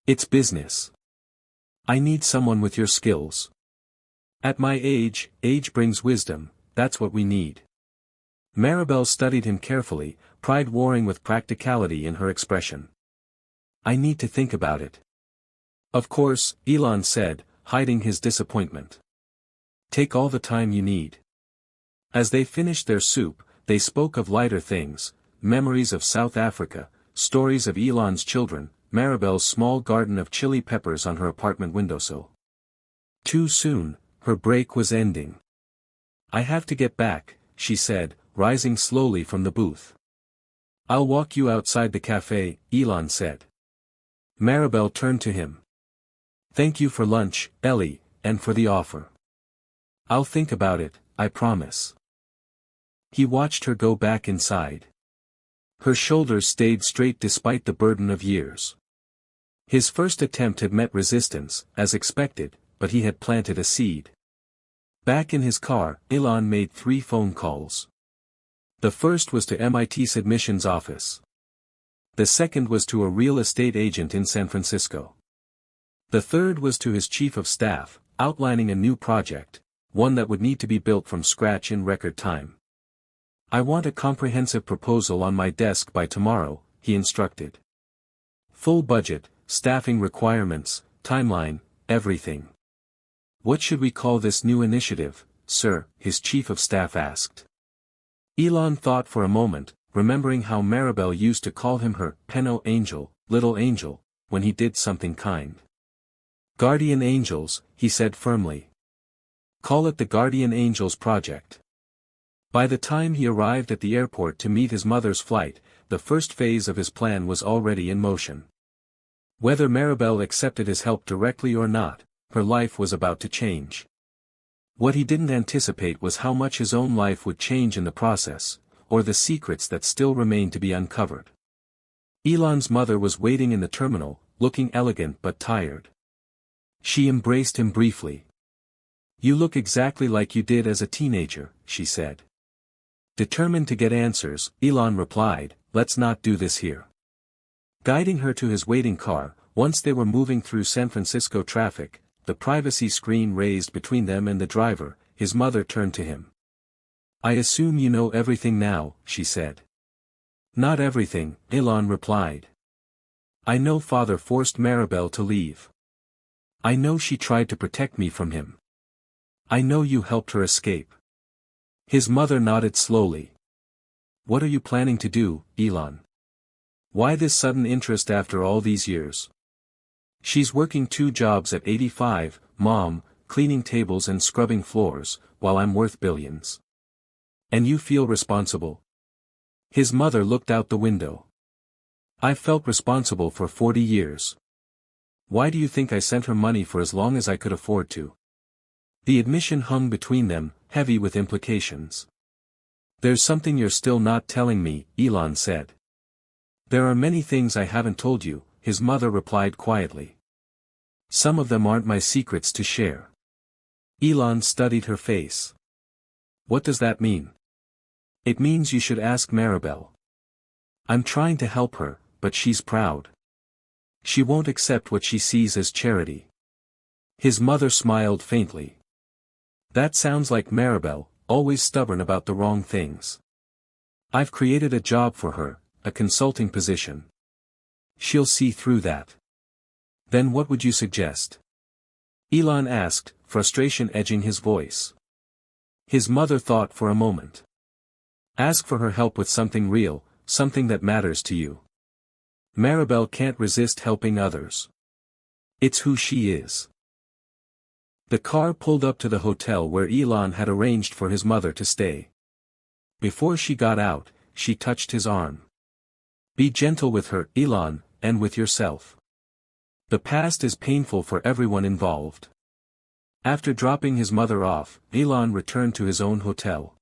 It's business. I need someone with your skills. At my age brings wisdom, that's what we need. Maribel studied him carefully, pride warring with practicality in her expression. I need to think about it. Of course, Elon said, hiding his disappointment. Take all the time you need. As they finished their soup, they spoke of lighter things, memories of South Africa, stories of Elon's children, Maribel's small garden of chili peppers on her apartment windowsill. Too soon, her break was ending. I have to get back, she said, rising slowly from the booth. I'll walk you outside the cafe, Elon said. Maribel turned to him. Thank you for lunch, Ellie, and for the offer. I'll think about it, I promise. He watched her go back inside. Her shoulders stayed straight despite the burden of years. His first attempt had met resistance, as expected, but he had planted a seed. Back in his car, Elon made 3 phone calls. The first was to MIT's admissions office. The second was to a real estate agent in San Francisco. The third was to his chief of staff, outlining a new project, one that would need to be built from scratch in record time. I want a comprehensive proposal on my desk by tomorrow, he instructed. Full budget, staffing requirements, timeline, everything. What should we call this new initiative, sir? His chief of staff asked. Elon thought for a moment, remembering how Maribel used to call him her "Penno angel," little angel, when he did something kind. Guardian angels, he said firmly. Call it the Guardian Angels Project. By the time he arrived at the airport to meet his mother's flight, the first phase of his plan was already in motion. Whether Maribel accepted his help directly or not, her life was about to change. What he didn't anticipate was how much his own life would change in the process, or the secrets that still remained to be uncovered. Elon's mother was waiting in the terminal, looking elegant but tired. She embraced him briefly. "You look exactly like you did as a teenager," she said. Determined to get answers, Elon replied, "Let's not do this here." Guiding her to his waiting car, once they were moving through San Francisco traffic, the privacy screen raised between them and the driver, his mother turned to him. "I assume you know everything now," she said. "Not everything," Elon replied. "I know father forced Maribel to leave. I know she tried to protect me from him. I know you helped her escape." His mother nodded slowly. "What are you planning to do, Elon? Why this sudden interest after all these years?" "She's working 2 jobs at 85, Mom, cleaning tables and scrubbing floors, while I'm worth billions. And you feel responsible?" His mother looked out the window. "I've felt responsible for 40 years. Why do you think I sent her money for as long as I could afford to?" The admission hung between them, heavy with implications. "There's something you're still not telling me," Elon said. "There are many things I haven't told you," his mother replied quietly. "Some of them aren't my secrets to share." Elon studied her face. "What does that mean?" "It means you should ask Maribel. I'm trying to help her, but she's proud. She won't accept what she sees as charity." His mother smiled faintly. "That sounds like Maribel, always stubborn about the wrong things. I've created a job for her, a consulting position. She'll see through that." "Then what would you suggest?" Elon asked, frustration edging his voice. His mother thought for a moment. "Ask for her help with something real, something that matters to you. Maribel can't resist helping others. It's who she is." The car pulled up to the hotel where Elon had arranged for his mother to stay. Before she got out, she touched his arm. "Be gentle with her, Elon, and with yourself. The past is painful for everyone involved." After dropping his mother off, Elon returned to his own hotel.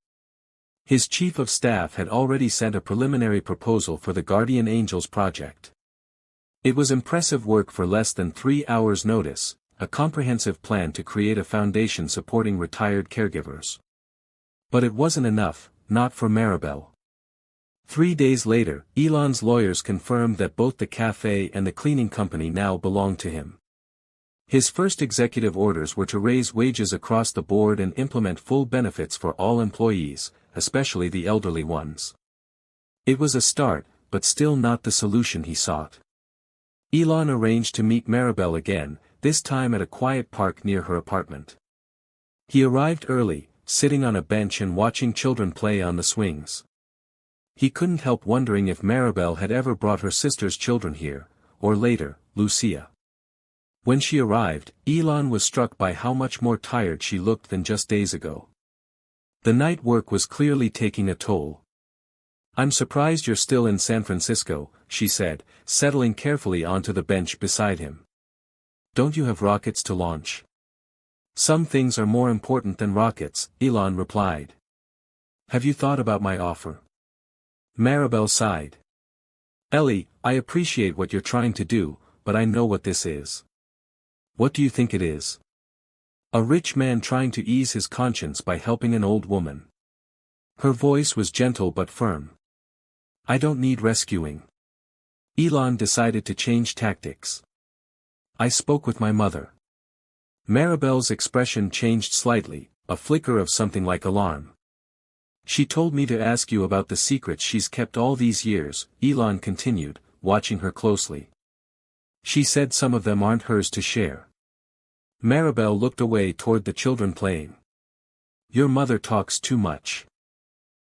His chief of staff had already sent a preliminary proposal for the Guardian Angels project. It was impressive work for less than 3 hours' notice, a comprehensive plan to create a foundation supporting retired caregivers. But it wasn't enough, not for Maribel. 3 days later, Elon's lawyers confirmed that both the cafe and the cleaning company now belonged to him. His first executive orders were to raise wages across the board and implement full benefits for all employees, especially the elderly ones. It was a start, but still not the solution he sought. Elon arranged to meet Maribel again, this time at a quiet park near her apartment. He arrived early, sitting on a bench and watching children play on the swings. He couldn't help wondering if Maribel had ever brought her sister's children here, or later, Lucia. When she arrived, Elon was struck by how much more tired she looked than just days ago. The night work was clearly taking a toll. "I'm surprised you're still in San Francisco," she said, settling carefully onto the bench beside him. "Don't you have rockets to launch?" "Some things are more important than rockets," Elon replied. "Have you thought about my offer?" Maribel sighed. "Ellie, I appreciate what you're trying to do, but I know what this is." "What do you think it is?" "A rich man trying to ease his conscience by helping an old woman." Her voice was gentle but firm. "I don't need rescuing." Elon decided to change tactics. "I spoke with my mother." Maribel's expression changed slightly, a flicker of something like alarm. "She told me to ask you about the secrets she's kept all these years," Elon continued, watching her closely. "She said some of them aren't hers to share." Maribel looked away toward the children playing. "Your mother talks too much."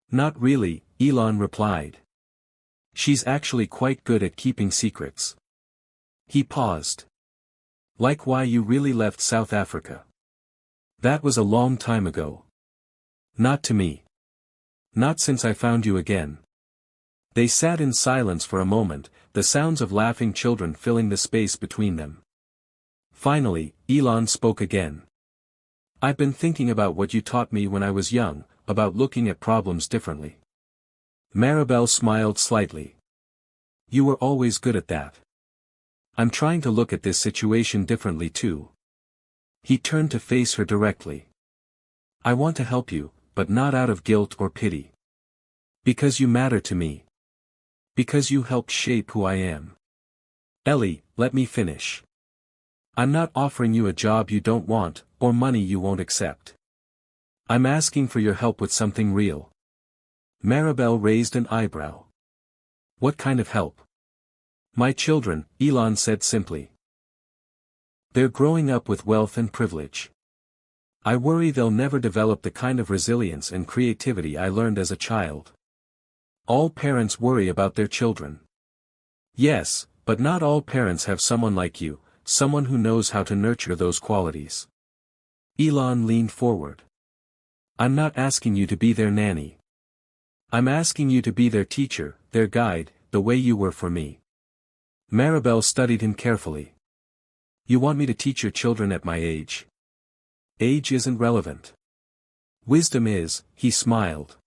"Not really," Elon replied. She's actually quite good at keeping secrets. He paused. Like why you really left South Africa. That was a long time ago. Not to me. Not since I found you again. They sat in silence for a moment, the sounds of laughing children filling the space between them. Finally, Elon spoke again. I've been thinking about what you taught me when I was young, about looking at problems differently. Maribel smiled slightly. You were always good at that. I'm trying to look at this situation differently too. He turned to face her directly. I want to help you, but not out of guilt or pity. Because you matter to me. Because you helped shape who I am. Ellie, let me finish. I'm not offering you a job you don't want, or money you won't accept. I'm asking for your help with something real. Maribel raised an eyebrow. What kind of help? My children, Elon said simply. They're growing up with wealth and privilege. I worry they'll never develop the kind of resilience and creativity I learned as a child. All parents worry about their children. Yes, but not all parents have someone like you, someone who knows how to nurture those qualities. Elon leaned forward. I'm not asking you to be their nanny. I'm asking you to be their teacher, their guide, the way you were for me. Maribel studied him carefully. You want me to teach your children at my age? Age isn't relevant. Wisdom is, he smiled.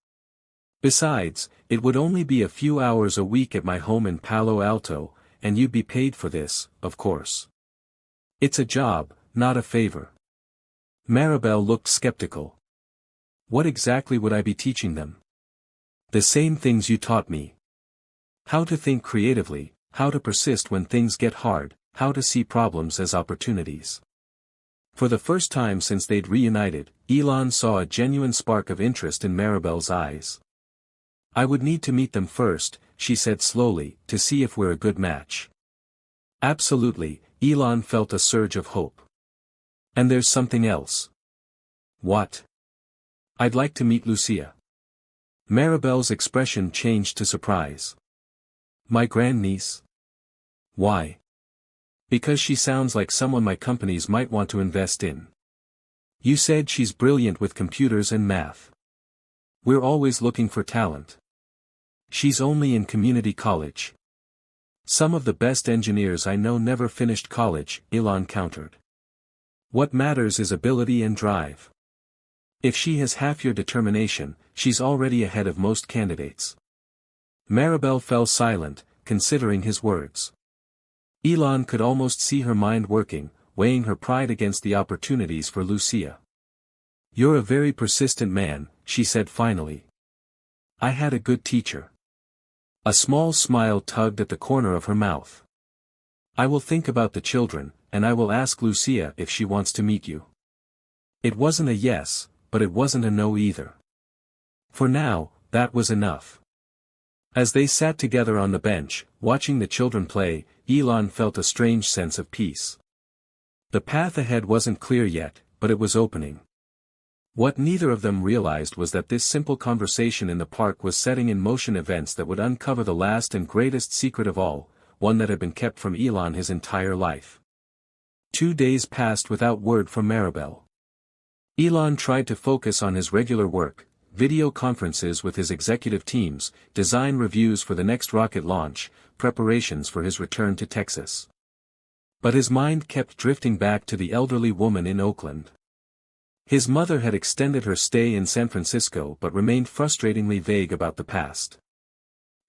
Besides, it would only be a few hours a week at my home in Palo Alto, and you'd be paid for this, of course. It's a job, not a favor. Maribel looked skeptical. What exactly would I be teaching them? The same things you taught me. How to think creatively, how to persist when things get hard, how to see problems as opportunities. For the first time since they'd reunited, Elon saw a genuine spark of interest in Maribel's eyes. I would need to meet them first, she said slowly, to see if we're a good match. Absolutely, Elon felt a surge of hope. And there's something else. What? I'd like to meet Lucia. Maribel's expression changed to surprise. My grandniece? Why? Because she sounds like someone my companies might want to invest in. You said she's brilliant with computers and math. We're always looking for talent. She's only in community college. Some of the best engineers I know never finished college, Elon countered. What matters is ability and drive. If she has half your determination, she's already ahead of most candidates. Maribel fell silent, considering his words. Elon could almost see her mind working, weighing her pride against the opportunities for Lucia. You're a very persistent man, she said finally. I had a good teacher. A small smile tugged at the corner of her mouth. I will think about the children, and I will ask Lucia if she wants to meet you. It wasn't a yes, but it wasn't a no either. For now, that was enough. As they sat together on the bench, watching the children play, Elon felt a strange sense of peace. The path ahead wasn't clear yet, but it was opening. What neither of them realized was that this simple conversation in the park was setting in motion events that would uncover the last and greatest secret of all, one that had been kept from Elon his entire life. 2 days passed without word from Maribel. Elon tried to focus on his regular work, video conferences with his executive teams, design reviews for the next rocket launch, preparations for his return to Texas. But his mind kept drifting back to the elderly woman in Oakland. His mother had extended her stay in San Francisco but remained frustratingly vague about the past.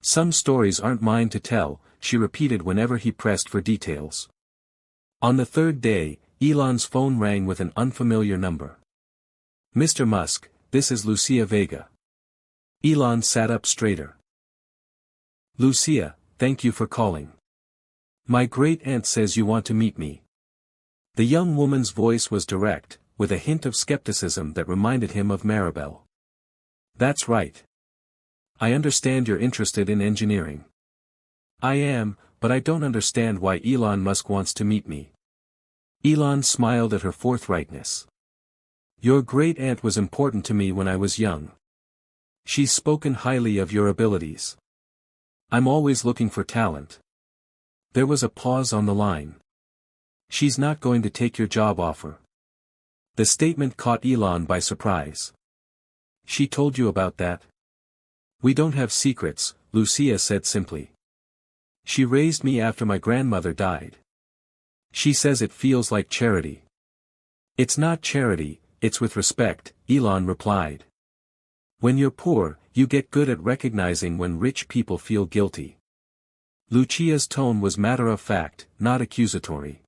Some stories aren't mine to tell, she repeated whenever he pressed for details. On the third day, Elon's phone rang with an unfamiliar number. Mr. Musk, this is Lucia Vega. Elon sat up straighter. Lucia, thank you for calling. My great-aunt says you want to meet me. The young woman's voice was direct, with a hint of skepticism that reminded him of Maribel. That's right. I understand you're interested in engineering. I am, but I don't understand why Elon Musk wants to meet me. Elon smiled at her forthrightness. Your great-aunt was important to me when I was young. She's spoken highly of your abilities. I'm always looking for talent. There was a pause on the line. She's not going to take your job offer. The statement caught Elon by surprise. She told you about that? We don't have secrets, Lucia said simply. She raised me after my grandmother died. She says it feels like charity. It's not charity, it's with respect, Elon replied. When you're poor, you get good at recognizing when rich people feel guilty. Lucia's tone was matter-of-fact, not accusatory.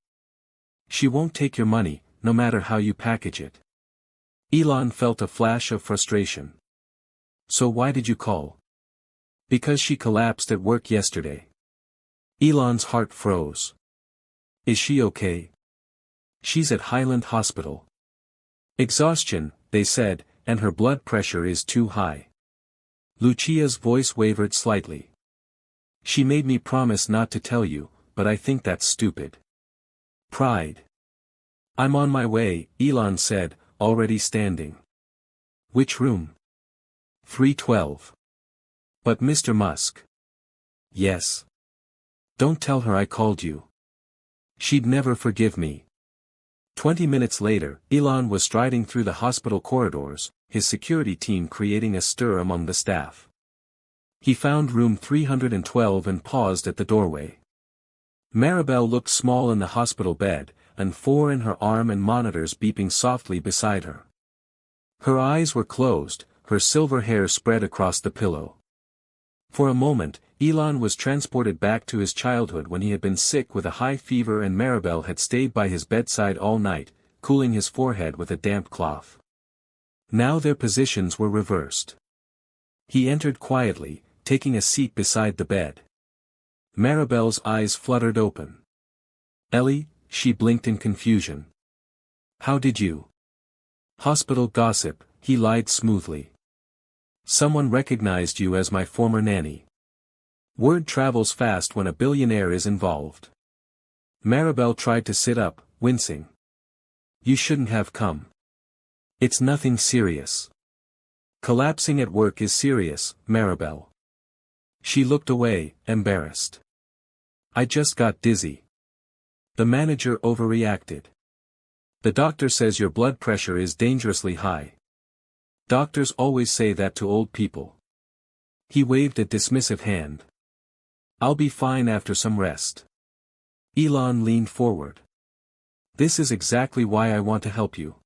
She won't take your money, no matter how you package it. Elon felt a flash of frustration. So why did you call? Because she collapsed at work yesterday. Elon's heart froze. Is she okay? She's at Highland Hospital. Exhaustion, they said, and her blood pressure is too high. Lucia's voice wavered slightly. She made me promise not to tell you, but I think that's stupid. Pride. I'm on my way, Elon said, already standing. Which room? 312. But Mr. Musk. Yes. Don't tell her I called you. She'd never forgive me. 20 minutes later, Elon was striding through the hospital corridors, his security team creating a stir among the staff. He found room 312 and paused at the doorway. Maribel looked small in the hospital bed, and 4 in her arm and monitors beeping softly beside her. Her eyes were closed, her silver hair spread across the pillow. For a moment, Elon was transported back to his childhood when he had been sick with a high fever and Maribel had stayed by his bedside all night, cooling his forehead with a damp cloth. Now their positions were reversed. He entered quietly, taking a seat beside the bed. Maribel's eyes fluttered open. Ellie, she blinked in confusion. How did you? Hospital gossip, he lied smoothly. Someone recognized you as my former nanny. Word travels fast when a billionaire is involved. Maribel tried to sit up, wincing. You shouldn't have come. It's nothing serious. Collapsing at work is serious, Maribel. She looked away, embarrassed. I just got dizzy. The manager overreacted. The doctor says your blood pressure is dangerously high. Doctors always say that to old people. He waved a dismissive hand. I'll be fine after some rest. Elon leaned forward. This is exactly why I want to help you.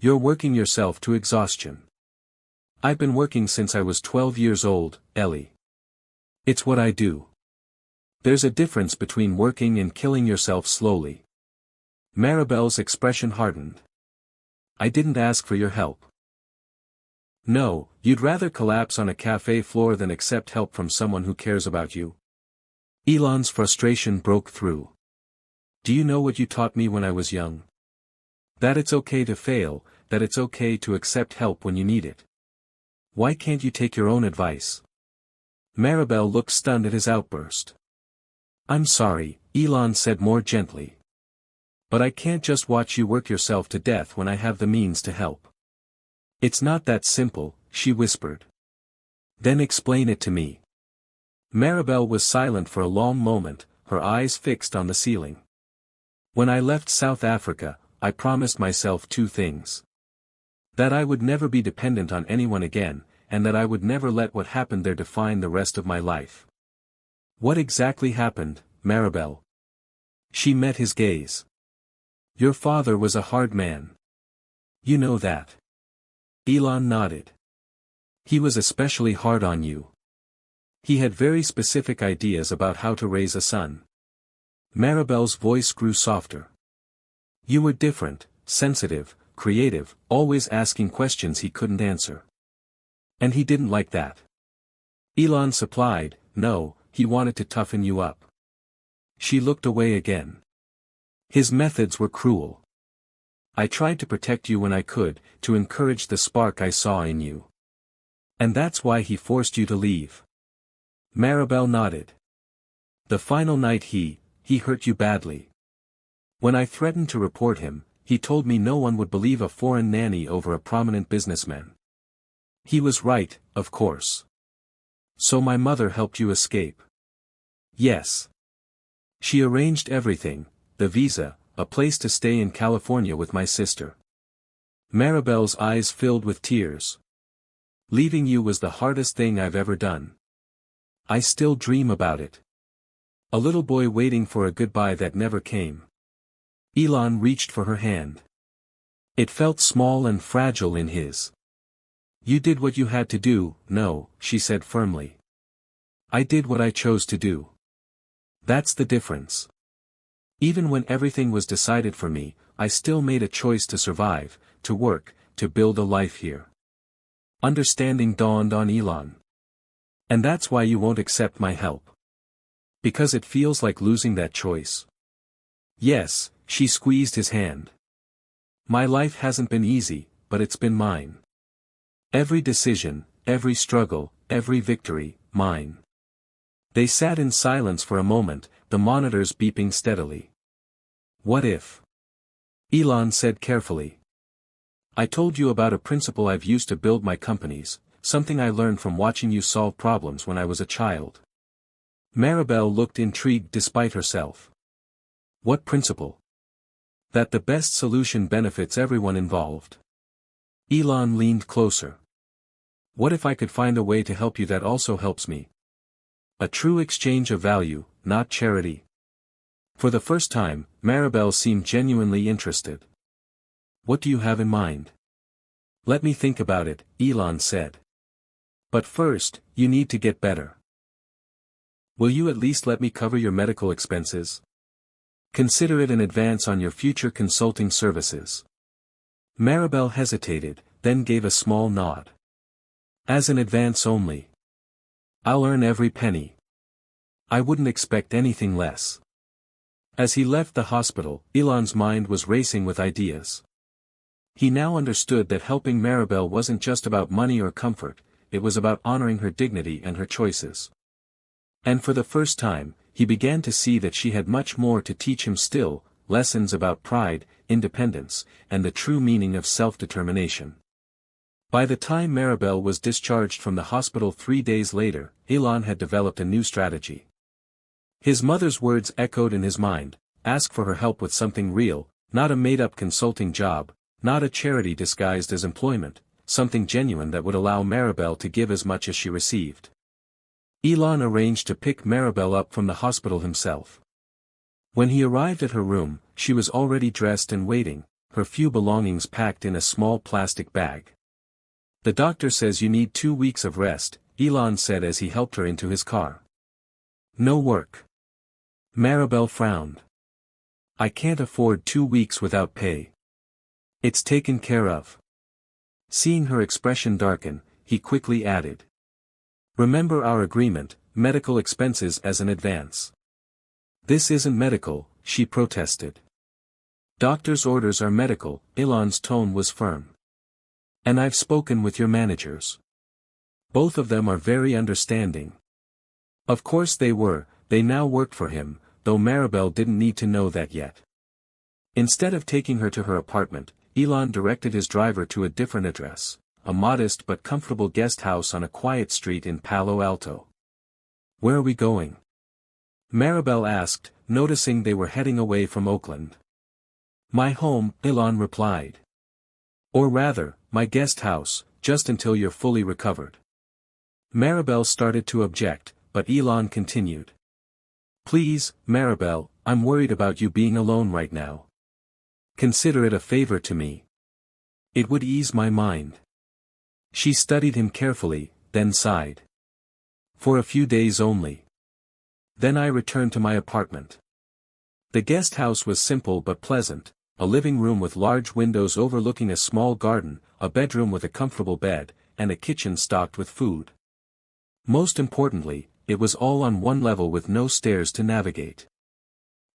You're working yourself to exhaustion. I've been working since I was 12 years old, Ellie. It's what I do. There's a difference between working and killing yourself slowly. Maribel's expression hardened. I didn't ask for your help. No, you'd rather collapse on a cafe floor than accept help from someone who cares about you. Elon's frustration broke through. Do you know what you taught me when I was young? That it's okay to fail, that it's okay to accept help when you need it. Why can't you take your own advice? Maribel looked stunned at his outburst. I'm sorry, Elon said more gently. But I can't just watch you work yourself to death when I have the means to help. It's not that simple, she whispered. Then explain it to me. Maribel was silent for a long moment, her eyes fixed on the ceiling. When I left South Africa, I promised myself 2 things. That I would never be dependent on anyone again, and that I would never let what happened there define the rest of my life. What exactly happened, Maribel? She met his gaze. Your father was a hard man. You know that. Elon nodded. He was especially hard on you. He had very specific ideas about how to raise a son. Maribel's voice grew softer. You were different, sensitive, creative, always asking questions he couldn't answer. And he didn't like that. Elon supplied, no, he wanted to toughen you up. She looked away again. His methods were cruel. I tried to protect you when I could, to encourage the spark I saw in you. And that's why he forced you to leave. Maribel nodded. The final night he hurt you badly. When I threatened to report him, he told me no one would believe a foreign nanny over a prominent businessman. He was right, of course. So my mother helped you escape? Yes. She arranged everything, the visa, a place to stay in California with my sister. Maribel's eyes filled with tears. Leaving you was the hardest thing I've ever done. I still dream about it. A little boy waiting for a goodbye that never came. Elon reached for her hand. It felt small and fragile in his. You did what you had to do. No, she said firmly. I did what I chose to do. That's the difference. Even when everything was decided for me, I still made a choice to survive, to work, to build a life here. Understanding dawned on Elon. And that's why you won't accept my help. Because it feels like losing that choice. Yes, she squeezed his hand. My life hasn't been easy, but it's been mine. Every decision, every struggle, every victory, mine. They sat in silence for a moment, the monitors beeping steadily. What if? Elon said carefully. I told you about a principle I've used to build my companies, something I learned from watching you solve problems when I was a child. Maribel looked intrigued despite herself. What principle? That the best solution benefits everyone involved. Elon leaned closer. What if I could find a way to help you that also helps me? A true exchange of value, not charity. For the first time, Maribel seemed genuinely interested. What do you have in mind? Let me think about it, Elon said. But first, you need to get better. Will you at least let me cover your medical expenses? Consider it an advance on your future consulting services. Maribel hesitated, then gave a small nod. As an advance only. I'll earn every penny. I wouldn't expect anything less. As he left the hospital, Elon's mind was racing with ideas. He now understood that helping Maribel wasn't just about money or comfort, it was about honoring her dignity and her choices. And for the first time, he began to see that she had much more to teach him still, lessons about pride, independence, and the true meaning of self-determination. By the time Maribel was discharged from the hospital 3 days later, Elon had developed a new strategy. His mother's words echoed in his mind, ask for her help with something real, not a made-up consulting job, not a charity disguised as employment, something genuine that would allow Maribel to give as much as she received. Elon arranged to pick Maribel up from the hospital himself. When he arrived at her room, she was already dressed and waiting, her few belongings packed in a small plastic bag. The doctor says you need 2 weeks of rest, Elon said as he helped her into his car. No work. Maribel frowned. I can't afford 2 weeks without pay. It's taken care of. Seeing her expression darken, he quickly added. Remember our agreement, medical expenses as an advance. This isn't medical, she protested. Doctor's orders are medical, Elon's tone was firm. And I've spoken with your managers. Both of them are very understanding. Of course they were, they now worked for him, though Maribel didn't need to know that yet. Instead of taking her to her apartment, Elon directed his driver to a different address, a modest but comfortable guest house on a quiet street in Palo Alto. Where are we going? Maribel asked, noticing they were heading away from Oakland. My home, Elon replied. Or rather, my guest house, just until you're fully recovered. Maribel started to object, but Elon continued. Please, Maribel, I'm worried about you being alone right now. Consider it a favor to me. It would ease my mind. She studied him carefully, then sighed. For a few days only. Then I returned to my apartment. The guest house was simple but pleasant, a living room with large windows overlooking a small garden, a bedroom with a comfortable bed, and a kitchen stocked with food. Most importantly, it was all on one level with no stairs to navigate.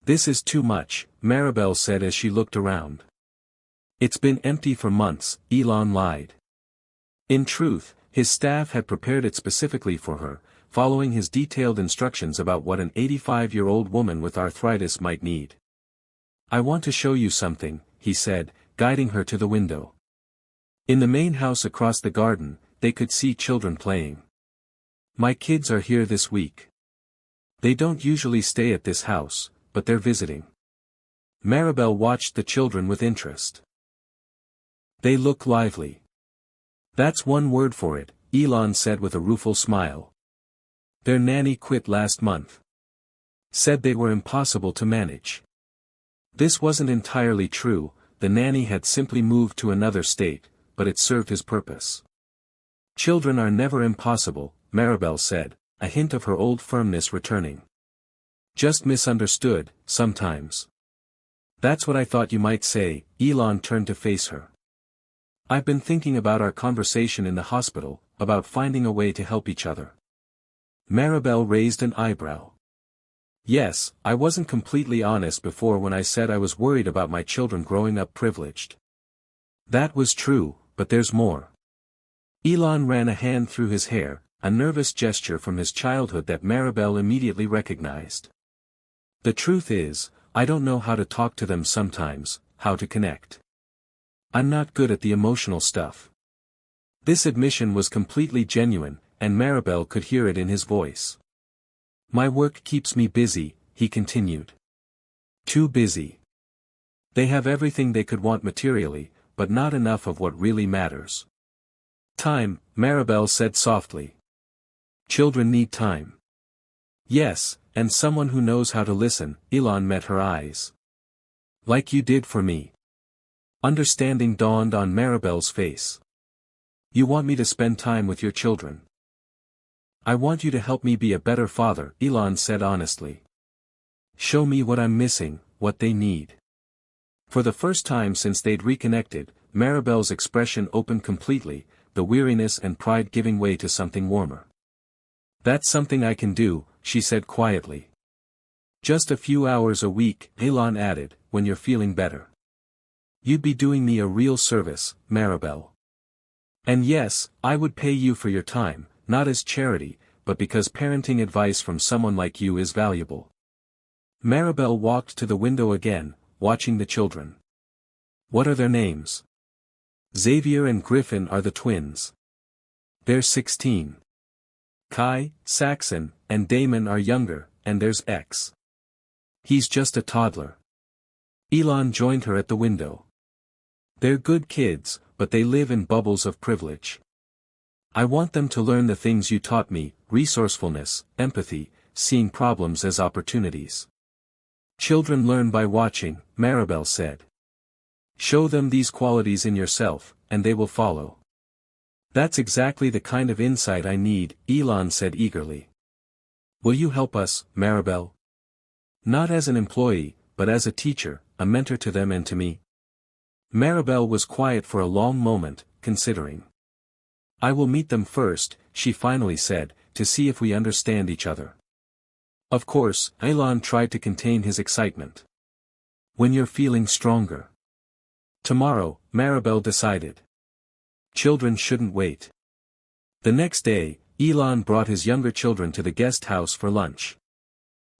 This is too much, Maribel said as she looked around. It's been empty for months, Elon lied. In truth, his staff had prepared it specifically for her, following his detailed instructions about what an 85-year-old woman with arthritis might need. I want to show you something, he said, guiding her to the window. In the main house across the garden, they could see children playing. My kids are here this week. They don't usually stay at this house, but they're visiting. Maribel watched the children with interest. They look lively. That's one word for it, Elon said with a rueful smile. Their nanny quit last month. Said they were impossible to manage. This wasn't entirely true, the nanny had simply moved to another state, but it served his purpose. Children are never impossible, Maribel said, a hint of her old firmness returning. Just misunderstood, sometimes. That's what I thought you might say, Elon turned to face her. I've been thinking about our conversation in the hospital, about finding a way to help each other. Maribel raised an eyebrow. Yes, I wasn't completely honest before when I said I was worried about my children growing up privileged. That was true, but there's more. Elon ran a hand through his hair, a nervous gesture from his childhood that Maribel immediately recognized. The truth is, I don't know how to talk to them sometimes, how to connect. I'm not good at the emotional stuff. This admission was completely genuine, and Maribel could hear it in his voice. My work keeps me busy, he continued. Too busy. They have everything they could want materially, but not enough of what really matters. Time, Maribel said softly. Children need time. Yes, and someone who knows how to listen, Elon met her eyes. Like you did for me. Understanding dawned on Maribel's face. You want me to spend time with your children. I want you to help me be a better father, Elon said honestly. Show me what I'm missing, what they need. For the first time since they'd reconnected, Maribel's expression opened completely, the weariness and pride giving way to something warmer. That's something I can do, she said quietly. Just a few hours a week, Elon added, when you're feeling better. You'd be doing me a real service, Maribel. And yes, I would pay you for your time, not as charity, but because parenting advice from someone like you is valuable. Maribel walked to the window again, watching the children. What are their names? Xavier and Griffin are the twins. They're 16. Kai, Saxon, and Damon are younger, and there's X. He's just a toddler. Elon joined her at the window. They're good kids, but they live in bubbles of privilege. I want them to learn the things you taught me, resourcefulness, empathy, seeing problems as opportunities. Children learn by watching, Maribel said. Show them these qualities in yourself, and they will follow. That's exactly the kind of insight I need, Elon said eagerly. Will you help us, Maribel? Not as an employee, but as a teacher, a mentor to them and to me. Maribel was quiet for a long moment, considering. I will meet them first, she finally said, to see if we understand each other. Of course, Elon tried to contain his excitement. When you're feeling stronger. Tomorrow, Maribel decided. Children shouldn't wait. The next day, Elon brought his younger children to the guest house for lunch.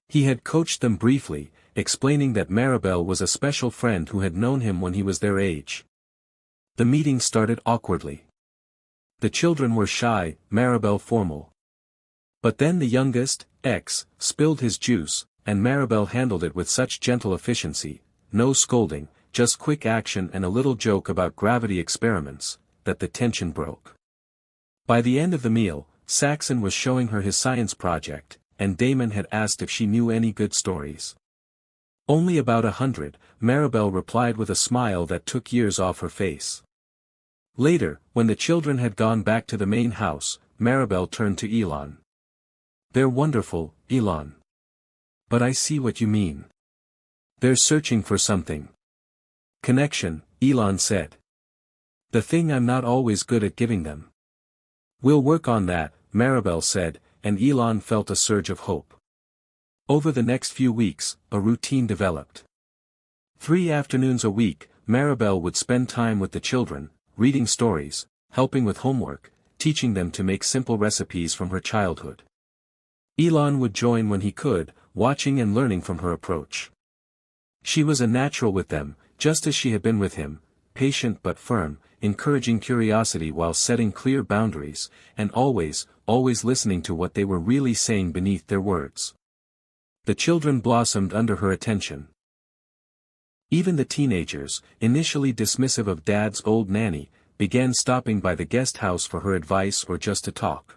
He had coached them briefly, explaining that Maribel was a special friend who had known him when he was their age. The meeting started awkwardly. The children were shy, Maribel formal. But then the youngest, X, spilled his juice, and Maribel handled it with such gentle efficiency, no scolding, just quick action and a little joke about gravity experiments, that the tension broke. By the end of the meal, Saxon was showing her his science project, and Damon had asked if she knew any good stories. Only about 100, Maribel replied with a smile that took years off her face. Later, when the children had gone back to the main house, Maribel turned to Elon. They're wonderful, Elon. But I see what you mean. They're searching for something. Connection, Elon said. The thing I'm not always good at giving them. We'll work on that, Maribel said, and Elon felt a surge of hope. Over the next few weeks, a routine developed. 3 afternoons a week, Maribel would spend time with the children, reading stories, helping with homework, teaching them to make simple recipes from her childhood. Elon would join when he could, watching and learning from her approach. She was a natural with them, just as she had been with him, patient but firm, encouraging curiosity while setting clear boundaries, and always, always listening to what they were really saying beneath their words. The children blossomed under her attention. Even the teenagers, initially dismissive of Dad's old nanny, began stopping by the guest house for her advice or just to talk.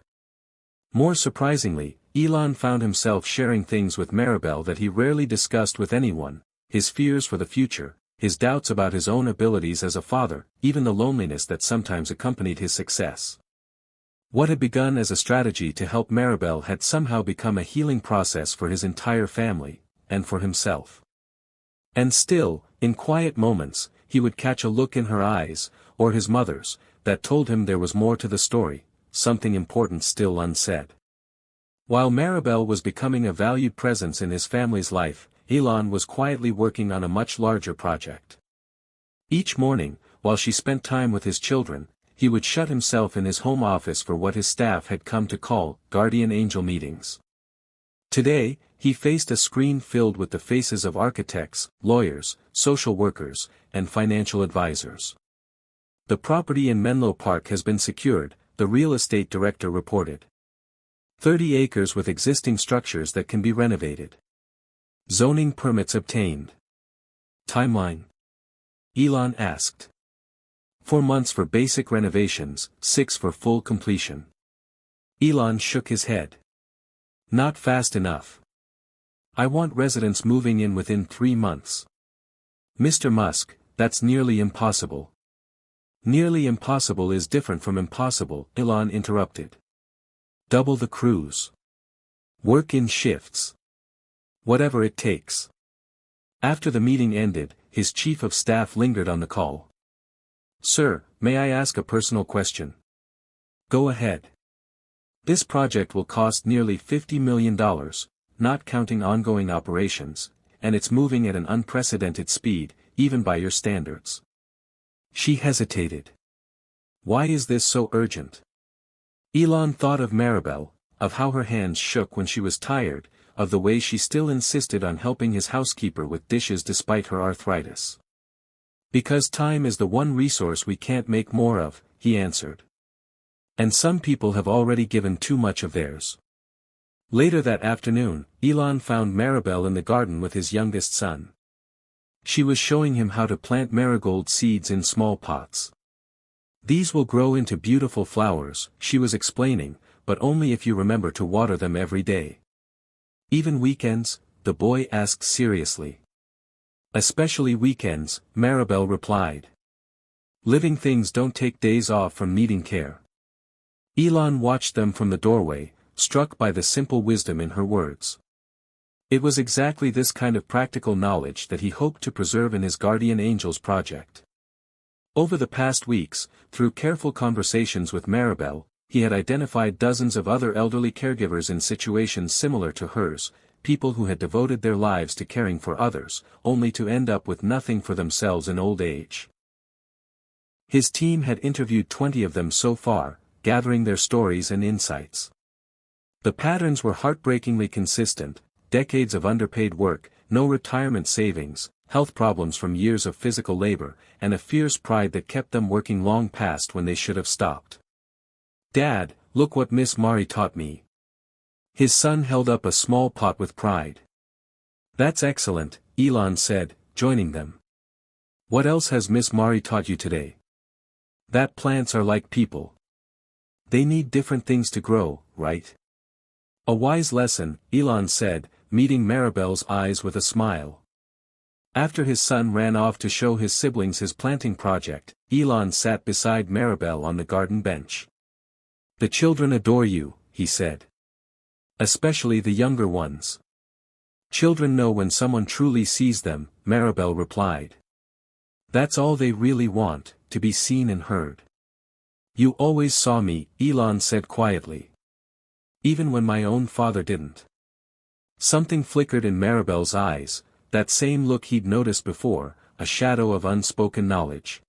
More surprisingly, Elon found himself sharing things with Maribel that he rarely discussed with anyone: his fears for the future, his doubts about his own abilities as a father, even the loneliness that sometimes accompanied his success. What had begun as a strategy to help Maribel had somehow become a healing process for his entire family, and for himself. And still, in quiet moments, he would catch a look in her eyes, or his mother's, that told him there was more to the story, something important still unsaid. While Maribel was becoming a valued presence in his family's life, Elon was quietly working on a much larger project. Each morning, while she spent time with his children, he would shut himself in his home office for what his staff had come to call guardian angel meetings. Today, he faced a screen filled with the faces of architects, lawyers, social workers, and financial advisors. The property in Menlo Park has been secured, the real estate director reported. 30 acres with existing structures that can be renovated. Zoning permits obtained. Timeline? Elon asked. 4 months for basic renovations, 6 for full completion. Elon shook his head. Not fast enough. I want residents moving in within 3 months. Mr. Musk, that's nearly impossible. Nearly impossible is different from impossible, Elon interrupted. Double the crews. Work in shifts. Whatever it takes. After the meeting ended, his chief of staff lingered on the call. Sir, may I ask a personal question? Go ahead. This project will cost nearly $50 million, not counting ongoing operations, and it's moving at an unprecedented speed, even by your standards. She hesitated. Why is this so urgent? Elon thought of Maribel, of how her hands shook when she was tired, of the way she still insisted on helping his housekeeper with dishes despite her arthritis. Because time is the one resource we can't make more of, he answered. And some people have already given too much of theirs. Later that afternoon, Elon found Maribel in the garden with his youngest son. She was showing him how to plant marigold seeds in small pots. These will grow into beautiful flowers, she was explaining, but only if you remember to water them every day. Even weekends? The boy asked seriously. Especially weekends, Maribel replied. Living things don't take days off from needing care. Elon watched them from the doorway, struck by the simple wisdom in her words. It was exactly this kind of practical knowledge that he hoped to preserve in his Guardian Angels project. Over the past weeks, through careful conversations with Maribel, he had identified dozens of other elderly caregivers in situations similar to hers, people who had devoted their lives to caring for others, only to end up with nothing for themselves in old age. His team had interviewed 20 of them so far, gathering their stories and insights. The patterns were heartbreakingly consistent: decades of underpaid work, no retirement savings, health problems from years of physical labor, and a fierce pride that kept them working long past when they should have stopped. Dad, look what Miss Mari taught me. His son held up a small pot with pride. That's excellent, Elon said, joining them. What else has Miss Mari taught you today? That plants are like people. They need different things to grow, right? A wise lesson, Elon said, meeting Maribel's eyes with a smile. After his son ran off to show his siblings his planting project, Elon sat beside Maribel on the garden bench. The children adore you, he said. Especially the younger ones. Children know when someone truly sees them, Maribel replied. That's all they really want, to be seen and heard. You always saw me, Elon said quietly. Even when my own father didn't. Something flickered in Maribel's eyes, that same look he'd noticed before, a shadow of unspoken knowledge.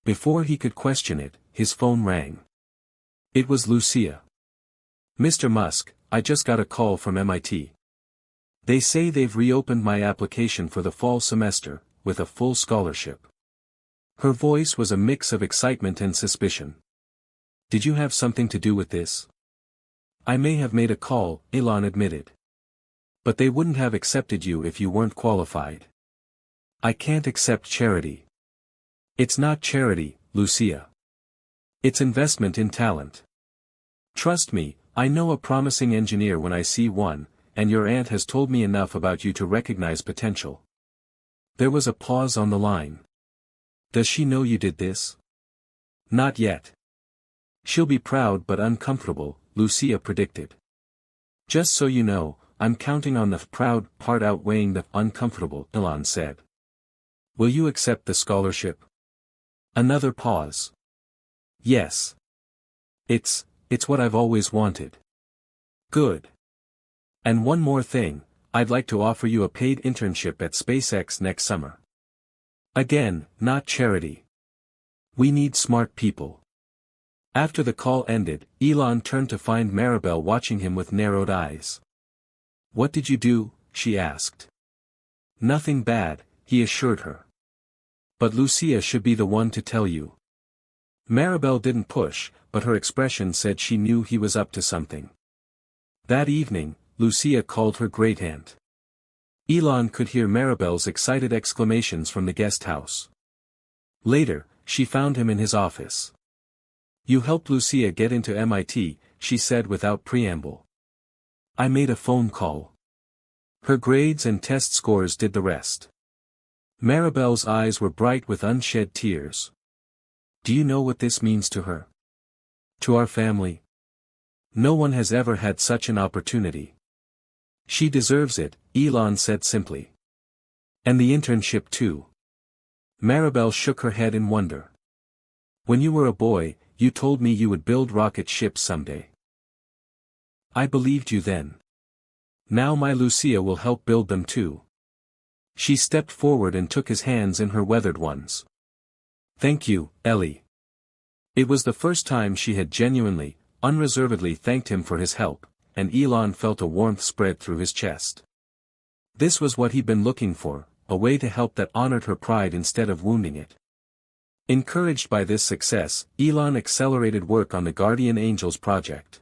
Before he could question it, his phone rang. It was Lucia. Mr. Musk, I just got a call from MIT. They say they've reopened my application for the fall semester, with a full scholarship. Her voice was a mix of excitement and suspicion. Did you have something to do with this? I may have made a call, Elon admitted. But they wouldn't have accepted you if you weren't qualified. I can't accept charity. It's not charity, Lucia. It's investment in talent. Trust me, I know a promising engineer when I see one, and your aunt has told me enough about you to recognize potential. There was a pause on the line. Does she know you did this? Not yet. She'll be proud but uncomfortable, Lucia predicted. Just so you know, I'm counting on the proud part outweighing the uncomfortable, Elon said. Will you accept the scholarship? Another pause. Yes. It's what I've always wanted. Good. And one more thing, I'd like to offer you a paid internship at SpaceX next summer. Again, not charity. We need smart people. After the call ended, Elon turned to find Maribel watching him with narrowed eyes. What did you do? She asked. Nothing bad, he assured her. But Lucia should be the one to tell you. Maribel didn't push, but her expression said she knew he was up to something. That evening, Lucia called her great-aunt. Elon could hear Maribel's excited exclamations from the guest house. Later, she found him in his office. You helped Lucia get into MIT, she said without preamble. I made a phone call. Her grades and test scores did the rest. Maribel's eyes were bright with unshed tears. Do you know what this means to her? To our family? No one has ever had such an opportunity. She deserves it, Elon said simply. And the internship too. Maribel shook her head in wonder. When you were a boy, you told me you would build rocket ships someday. I believed you then. Now my Lucia will help build them too. She stepped forward and took his hands in her weathered ones. Thank you, Ellie. It was the first time she had genuinely, unreservedly thanked him for his help, and Elon felt a warmth spread through his chest. This was what he'd been looking for, a way to help that honored her pride instead of wounding it. Encouraged by this success, Elon accelerated work on the Guardian Angels project.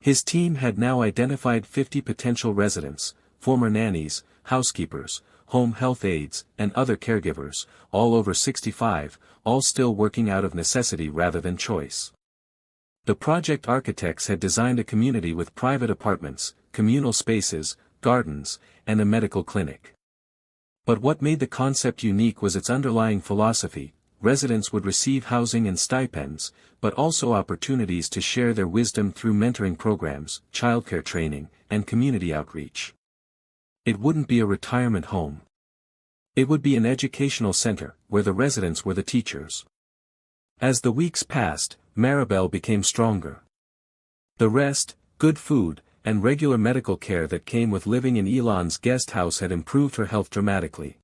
His team had now identified 50 potential residents, former nannies, housekeepers, home health aides, and other caregivers, all over 65, all still working out of necessity rather than choice. The project architects had designed a community with private apartments, communal spaces, gardens, and a medical clinic. But what made the concept unique was its underlying philosophy. Residents would receive housing and stipends, but also opportunities to share their wisdom through mentoring programs, childcare training, and community outreach. It wouldn't be a retirement home. It would be an educational center, where the residents were the teachers. As the weeks passed, Maribel became stronger. The rest, good food, and regular medical care that came with living in Elon's guest house had improved her health dramatically.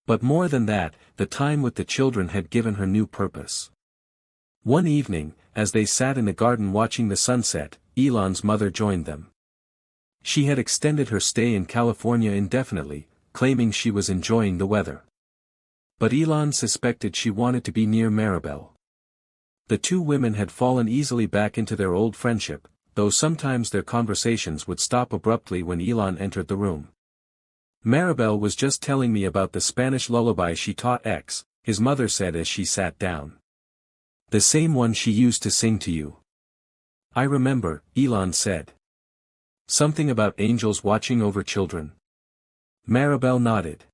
But more than that, the time with the children had given her new purpose. One evening, as they sat in the garden watching the sunset, Elon's mother joined them. She had extended her stay in California indefinitely, claiming she was enjoying the weather. But Elon suspected she wanted to be near Maribel. The two women had fallen easily back into their old friendship, though sometimes their conversations would stop abruptly when Elon entered the room. Maribel was just telling me about the Spanish lullaby she taught X, his mother said as she sat down. The same one she used to sing to you. I remember, Elon said. Something about angels watching over children. Maribel nodded.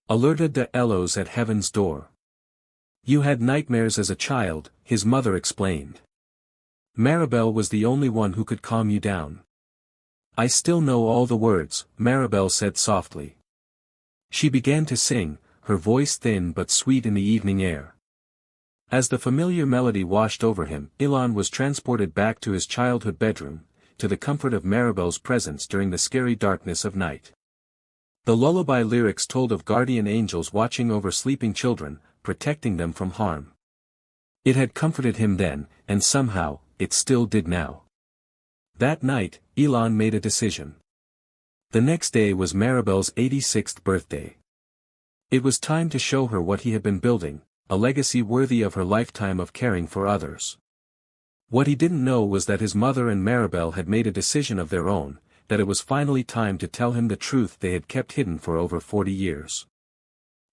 Alerted de Elos at heaven's door. You had nightmares as a child, his mother explained. Maribel was the only one who could calm you down. I still know all the words, Maribel said softly. She began to sing, her voice thin but sweet in the evening air. As the familiar melody washed over him, Elon was transported back to his childhood bedroom, to the comfort of Maribel's presence during the scary darkness of night. The lullaby lyrics told of guardian angels watching over sleeping children, protecting them from harm. It had comforted him then, and somehow, it still did now. That night, Elon made a decision. The next day was Maribel's 86th birthday. It was time to show her what he had been building, a legacy worthy of her lifetime of caring for others. What he didn't know was that his mother and Maribel had made a decision of their own, that it was finally time to tell him the truth they had kept hidden for over 40 years.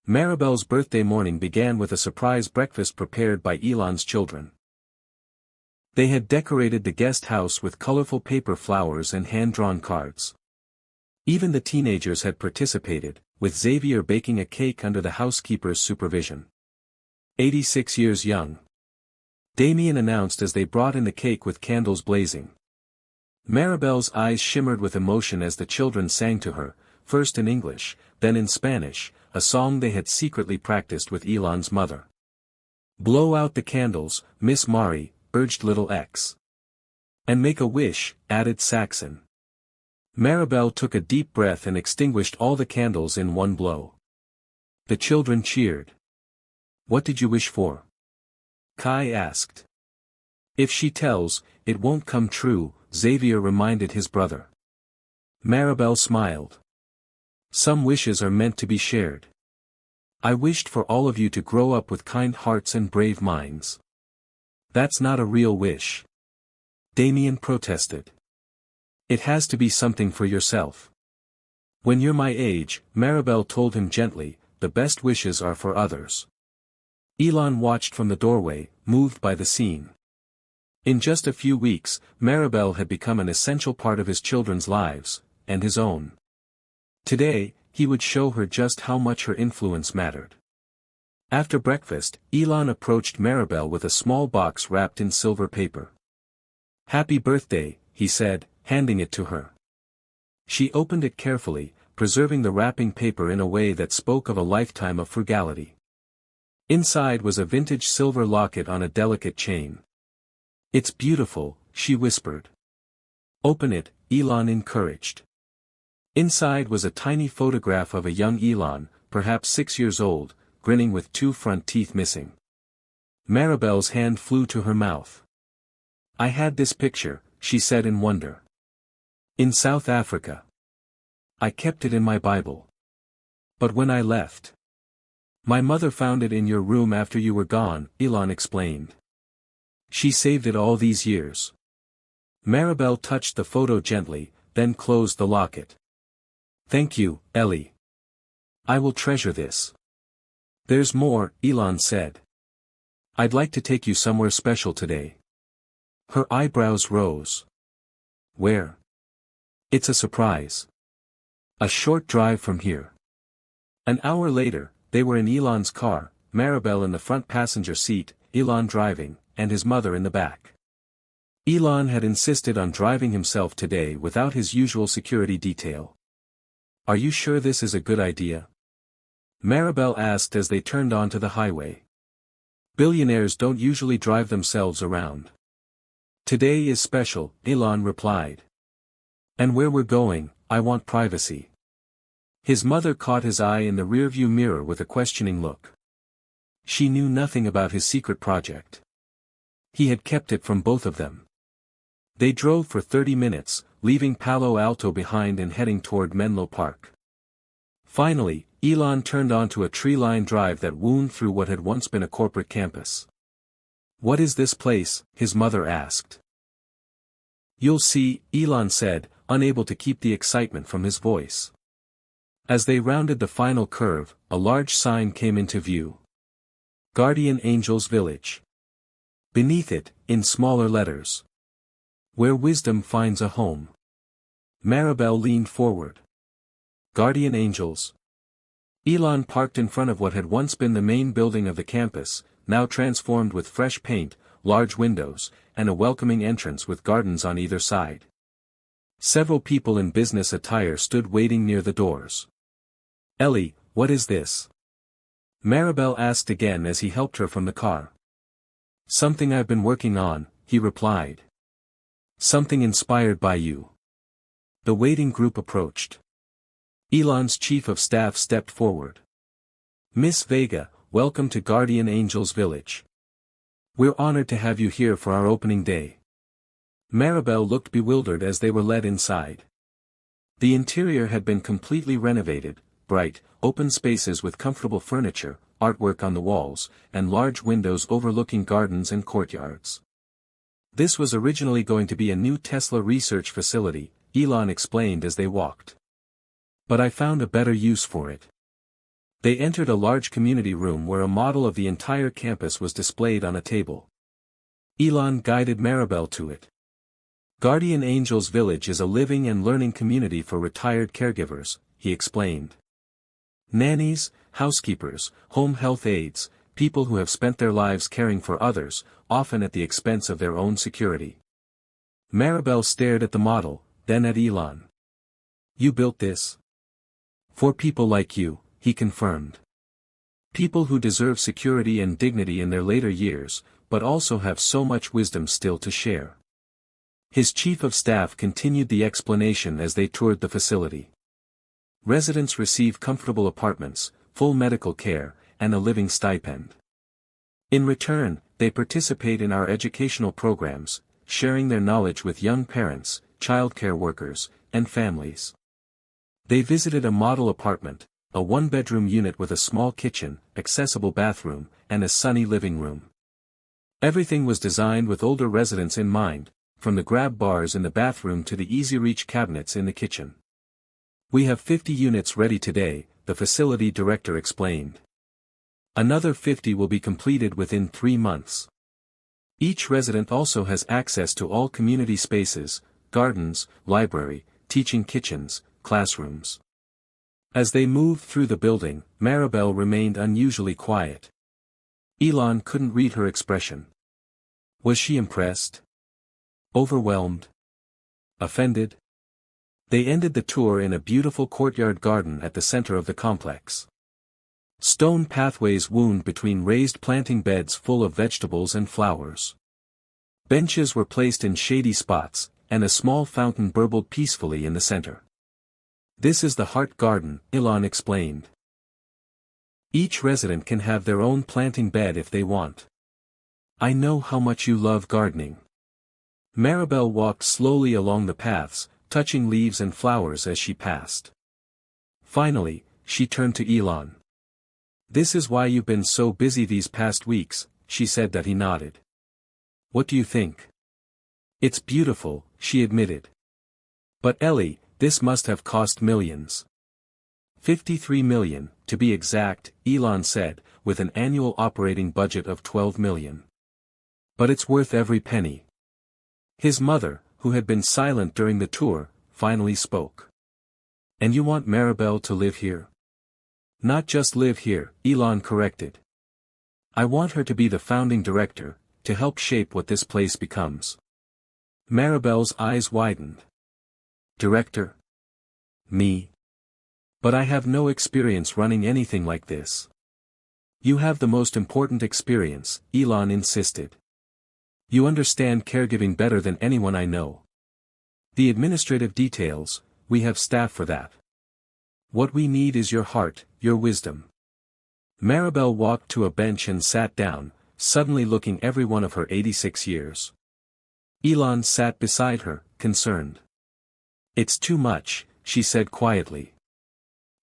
Maribel's birthday morning began with a surprise breakfast prepared by Elon's children. They had decorated the guest house with colorful paper flowers and hand-drawn cards. Even the teenagers had participated, with Xavier baking a cake under the housekeeper's supervision. 86 years young, Damien announced as they brought in the cake with candles blazing. Maribel's eyes shimmered with emotion as the children sang to her, first in English, then in Spanish, a song they had secretly practiced with Elon's mother. "Blow out the candles, Miss Mari," urged little X. "And make a wish," added Saxon. Maribel took a deep breath and extinguished all the candles in one blow. The children cheered. "What did you wish for?" Kai asked. "If she tells, it won't come true," Xavier reminded his brother. Maribel smiled. "Some wishes are meant to be shared. I wished for all of you to grow up with kind hearts and brave minds." "That's not a real wish," Damien protested. "It has to be something for yourself. When you're my age," Maribel told him gently, "the best wishes are for others." Elon watched from the doorway, moved by the scene. In just a few weeks, Maribel had become an essential part of his children's lives, and his own. Today, he would show her just how much her influence mattered. After breakfast, Elon approached Maribel with a small box wrapped in silver paper. "Happy birthday," he said, handing it to her. She opened it carefully, preserving the wrapping paper in a way that spoke of a lifetime of frugality. Inside was a vintage silver locket on a delicate chain. "It's beautiful," she whispered. "Open it," Elon encouraged. Inside was a tiny photograph of a young Elon, perhaps 6 years old, grinning with 2 front teeth missing. Maribel's hand flew to her mouth. "I had this picture," she said in wonder. "In South Africa. I kept it in my Bible. But when I left, my mother found it in your room after you were gone," Elon explained. "She saved it all these years." Maribel touched the photo gently, then closed the locket. "Thank you, Ellie. I will treasure this." "There's more," Elon said. "I'd like to take you somewhere special today." Her eyebrows rose. "Where?" "It's a surprise. A short drive from here." An hour later, they were in Elon's car, Maribel in the front passenger seat, Elon driving, and his mother in the back. Elon had insisted on driving himself today without his usual security detail. "Are you sure this is a good idea?" Maribel asked as they turned onto the highway. "Billionaires don't usually drive themselves around." "Today is special," Elon replied. "And where we're going, I want privacy." His mother caught his eye in the rearview mirror with a questioning look. She knew nothing about his secret project. He had kept it from both of them. They drove for 30 minutes, leaving Palo Alto behind and heading toward Menlo Park. Finally, Elon turned onto a tree-lined drive that wound through what had once been a corporate campus. "What is this place?" his mother asked. "You'll see," Elon said, unable to keep the excitement from his voice. As they rounded the final curve, a large sign came into view. "Guardian Angels Village." Beneath it, in smaller letters, "Where wisdom finds a home." Maribel leaned forward. "Guardian Angels." Elon parked in front of what had once been the main building of the campus, now transformed with fresh paint, large windows, and a welcoming entrance with gardens on either side. Several people in business attire stood waiting near the doors. "Ellie, what is this?" Maribel asked again as he helped her from the car. "Something I've been working on," he replied. "Something inspired by you." The waiting group approached. Elon's chief of staff stepped forward. "Miss Vega, welcome to Guardian Angels Village. We're honored to have you here for our opening day." Maribel looked bewildered as they were led inside. The interior had been completely renovated, bright, open spaces with comfortable furniture, artwork on the walls, and large windows overlooking gardens and courtyards. This was originally going to be a new Tesla research facility, Elon explained as they walked. But I found a better use for it. They entered a large community room where a model of the entire campus was displayed on a table. Elon guided Maribel to it. Guardian Angels Village is a living and learning community for retired caregivers, he explained. Nannies, housekeepers, home health aides, people who have spent their lives caring for others, often at the expense of their own security. Maribel stared at the model, then at Elon. You built this? For people like you, he confirmed. People who deserve security and dignity in their later years, but also have so much wisdom still to share. His chief of staff continued the explanation as they toured the facility. Residents receive comfortable apartments, full medical care, and a living stipend. In return, they participate in our educational programs, sharing their knowledge with young parents, childcare workers, and families. They visited a model apartment, a one-bedroom unit with a small kitchen, accessible bathroom, and a sunny living room. Everything was designed with older residents in mind, from the grab bars in the bathroom to the easy-reach cabinets in the kitchen. We have 50 units ready today, the facility director explained. Another 50 will be completed within 3 months. Each resident also has access to all community spaces, gardens, library, teaching kitchens, classrooms. As they moved through the building, Maribel remained unusually quiet. Elon couldn't read her expression. Was she impressed? Overwhelmed? Offended? They ended the tour in a beautiful courtyard garden at the center of the complex. Stone pathways wound between raised planting beds full of vegetables and flowers. Benches were placed in shady spots, and a small fountain burbled peacefully in the center. This is the Heart Garden, Elon explained. Each resident can have their own planting bed if they want. I know how much you love gardening. Maribel walked slowly along the paths, touching leaves and flowers as she passed. Finally, she turned to Elon. This is why you've been so busy these past weeks, she said that he nodded. What do you think? It's beautiful, she admitted. But Ellie, this must have cost millions. 53 million, to be exact, Elon said, with an annual operating budget of 12 million. But it's worth every penny. His mother, who had been silent during the tour, finally spoke. And you want Maribel to live here? Not just live here, Elon corrected. I want her to be the founding director, to help shape what this place becomes. Maribel's eyes widened. Director? Me? But I have no experience running anything like this. You have the most important experience, Elon insisted. You understand caregiving better than anyone I know. The administrative details, we have staff for that. What we need is your heart, your wisdom. Maribel walked to a bench and sat down, suddenly looking every one of her 86 years. Elon sat beside her, concerned. It's too much, she said quietly.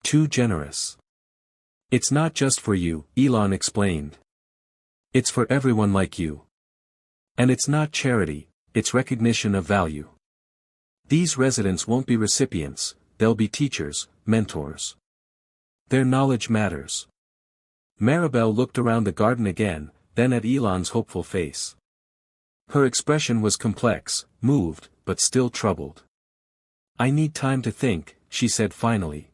Too generous. It's not just for you, Elon explained. It's for everyone like you. And it's not charity, it's recognition of value. These residents won't be recipients, they'll be teachers, mentors. Their knowledge matters. Maribel looked around the garden again, then at Elon's hopeful face. Her expression was complex, moved, but still troubled. I need time to think, she said finally.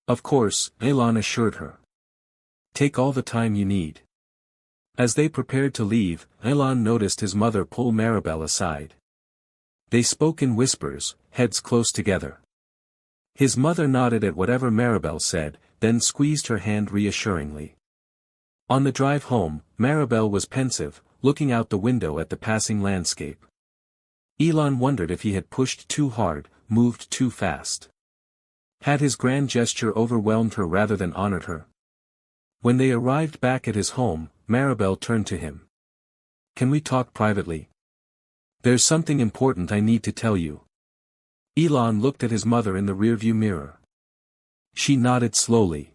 Of course, Elon assured her. Take all the time you need. As they prepared to leave, Elon noticed his mother pull Maribel aside. They spoke in whispers, heads close together. His mother nodded at whatever Maribel said, then squeezed her hand reassuringly. On the drive home, Maribel was pensive, looking out the window at the passing landscape. Elon wondered if he had pushed too hard, moved too fast. Had his grand gesture overwhelmed her rather than honored her? When they arrived back at his home, Maribel turned to him. Can we talk privately? There's something important I need to tell you. Elon looked at his mother in the rearview mirror. She nodded slowly.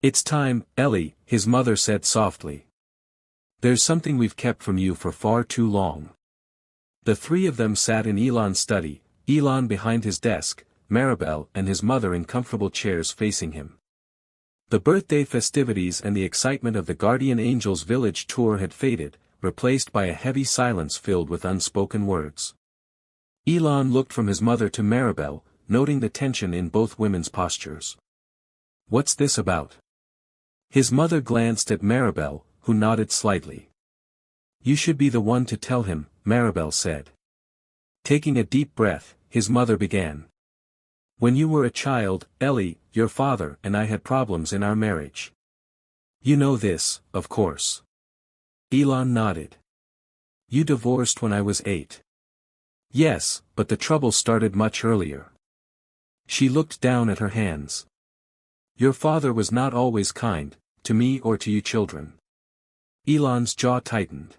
It's time, Ellie, his mother said softly. There's something we've kept from you for far too long. The three of them sat in Elon's study, Elon behind his desk, Maribel and his mother in comfortable chairs facing him. The birthday festivities and the excitement of the Guardian Angels village tour had faded, replaced by a heavy silence filled with unspoken words. Elon looked from his mother to Maribel, noting the tension in both women's postures. "What's this about?" His mother glanced at Maribel, who nodded slightly. "You should be the one to tell him," Maribel said. Taking a deep breath, his mother began. "When you were a child, Ellie, your father and I had problems in our marriage. You know this, of course." Elon nodded. "You divorced when I was 8. "Yes, but the trouble started much earlier." She looked down at her hands. "Your father was not always kind, to me or to you children." Elon's jaw tightened.